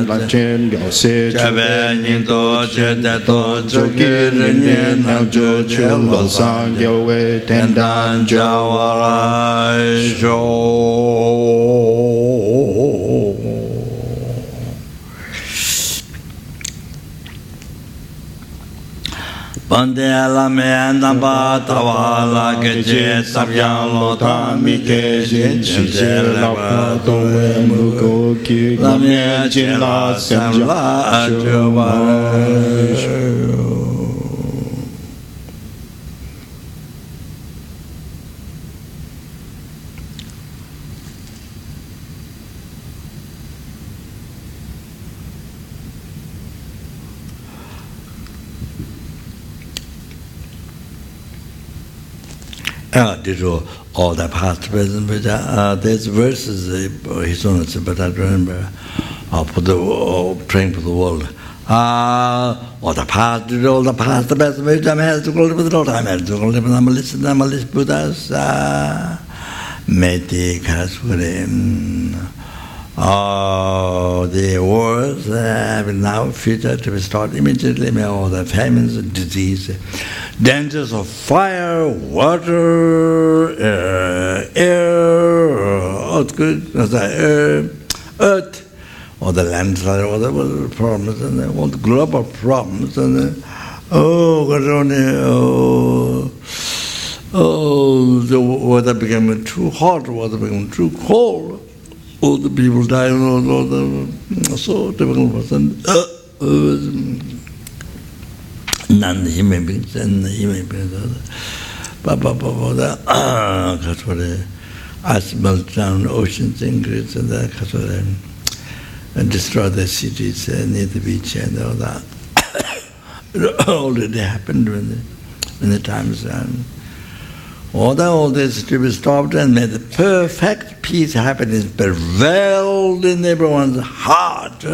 Lachen Yose Nindo Chedato Jokirin Namjo Chulo Sang Yowe Tendan Jawara Sho Bandela Meandamba Tavala Geje Sabyang Lota Mike Jinchel Lapato Mugo Ki Lamia Chila Samla Ajova all the past, present, but there's verses, his own, but I remember for the praying for the world. All the past, all the past, the best, the time has to go live with the time has to go live with Namalis Buddhas, Meti Kaspurim. The wars have now future to be started immediately, all the famines, disease, dangers of fire, water, air, earth, or the landslide, all the problems, and all the global problems, and the water became too hot, water became too cold. All the people died, all the so difficult person. Non-human beings and human beings. That's what ice melt down, oceans increase, and that and destroy the cities near the beach and all that. It already happened when the times. All this to be stopped and may the perfect peace, happiness prevailed in everyone's heart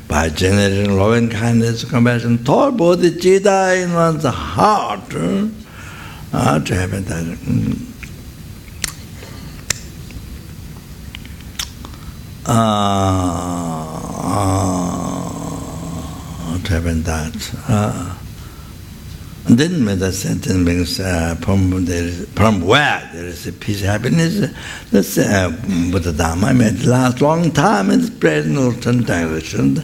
by generating loving kindness, compassion, thought, bodhicitta in one's heart to happen that. To happen that. And then with the sentence means from where there is a peace, happiness, that's Buddha Dharma may last long time and spread in all directions.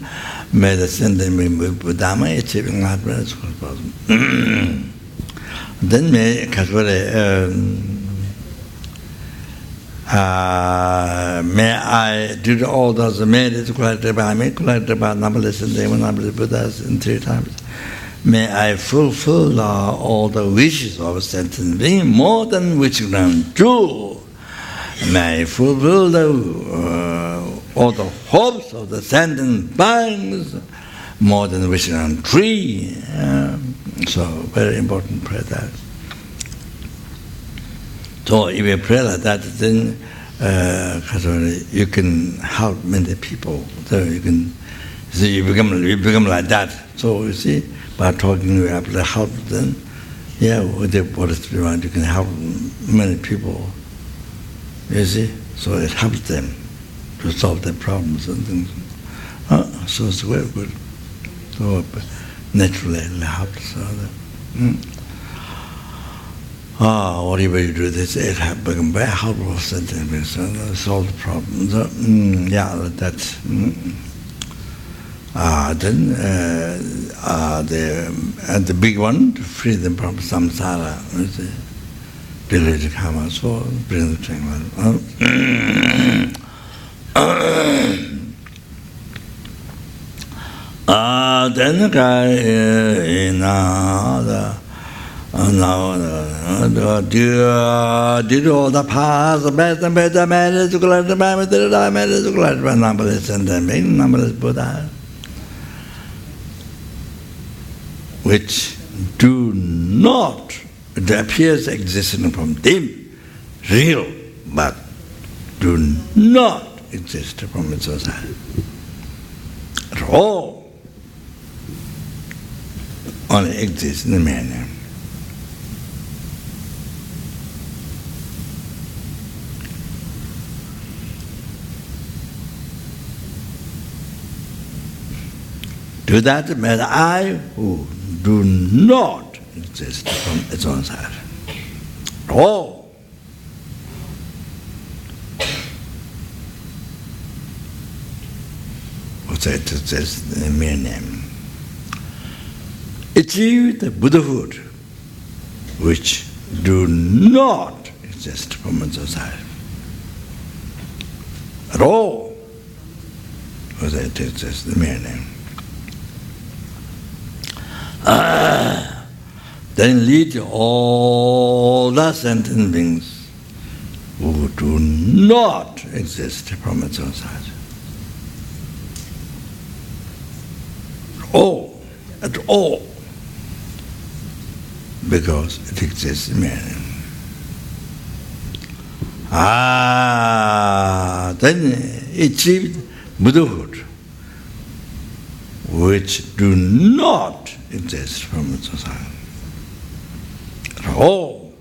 May the sentence mean Buddha Dharma achieving happiness. Then may may I do all those merits collected by me, collected by numberless and numberless Buddhas in 3 times. May I fulfill all the wishes of a sentient being more than which can do. May I fulfill all the hopes of the sentient beings more than which can tree. So very important prayer that. So if you pray like that, then you can help many people. So you can see you become like that. So you see, by talking you have to help them. Yeah, with the Buddhist spirit, you can help many people. You see, so it helps them to solve their problems and things. So it's very good. So naturally it helps others. Whatever you do, this it become very helpful sentence, solve the problems. Yeah, that's. Then the big one, to free them from samsara, deluded karma, so bring the thing. Then the guy did all the past, the best and better matters to collect the matters to collect by numberless and then make numberless Buddha, which do not, it appears existing from them, real, but do not exist from its own side at all. Only exists in the man. To that matter, I who do not exist from its own side. All. What's that? It says the mere name. Achieve the Buddhahood, which do not exist from its own side. At all. What's that? It says the mere name. Then lead all the sentient beings who do not exist from its own side. All, at all, because it exists in man. Then achieved Buddhahood, which do not exist from its own side. At all,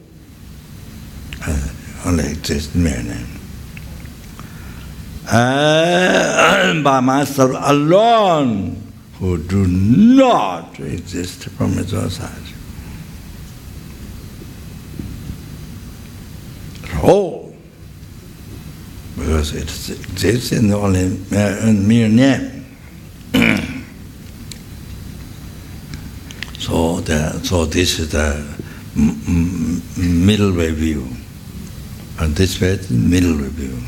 only exists in mere name. By myself alone, who do not exist from its own side. At all, because it exists in only mere name. So this is the middle way view, and this way is the middle way view,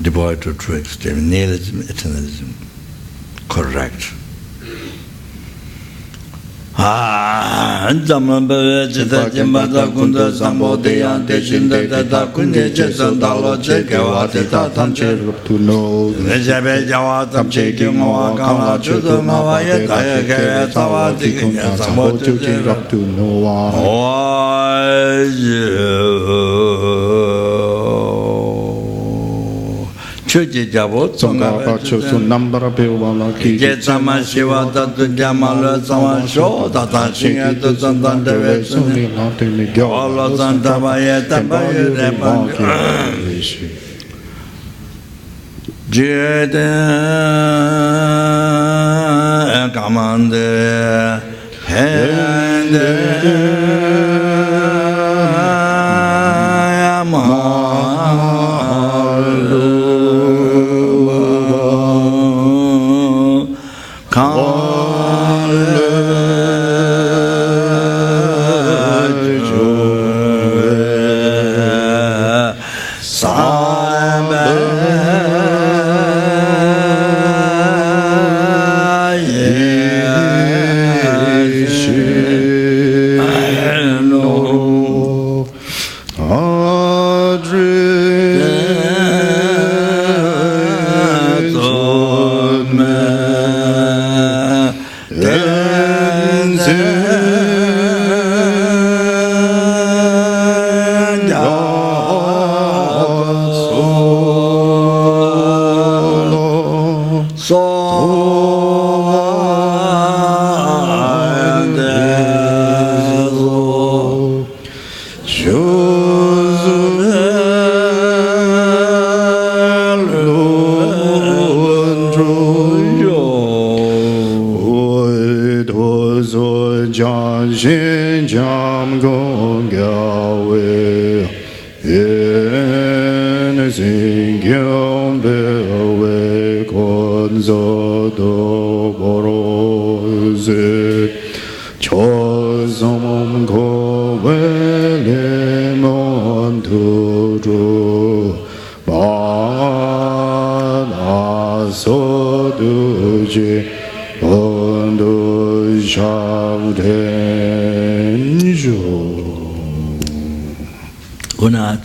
devoid of true extreme nihilism, eternalism, correct. Chuji Jabo, Songa Chusu number of people, get some Shiva to Jamala, someone show that I sing at the Santan direction, all of Santa Bayeta by the Jeda Commander. Or not.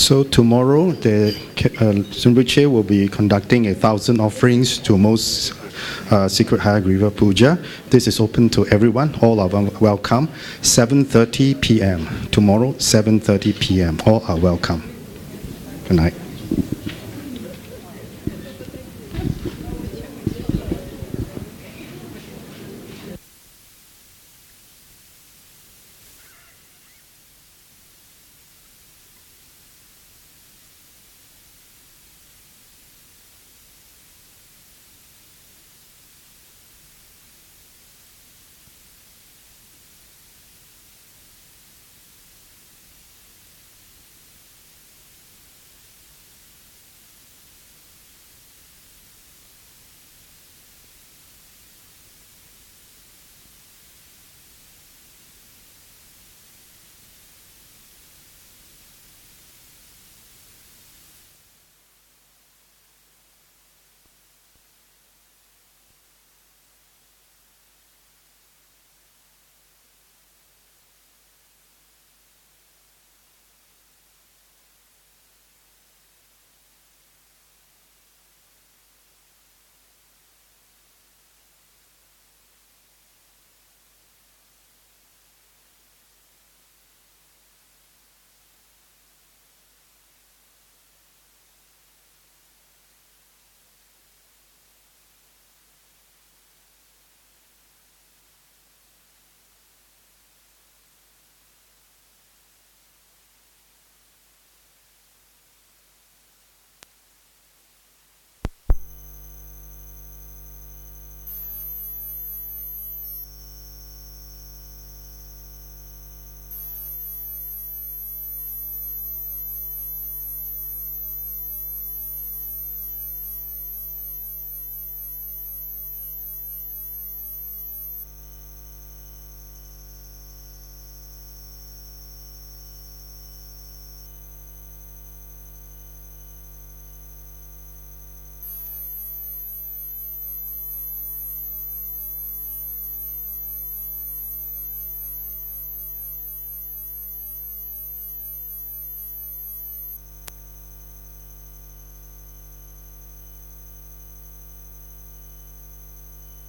So tomorrow, the Sunriche will be conducting 1,000 offerings to most Sacred Heart River Puja. This is open to everyone. All are welcome. 7:30 p.m. Tomorrow, 7:30 p.m. All are welcome. Good night.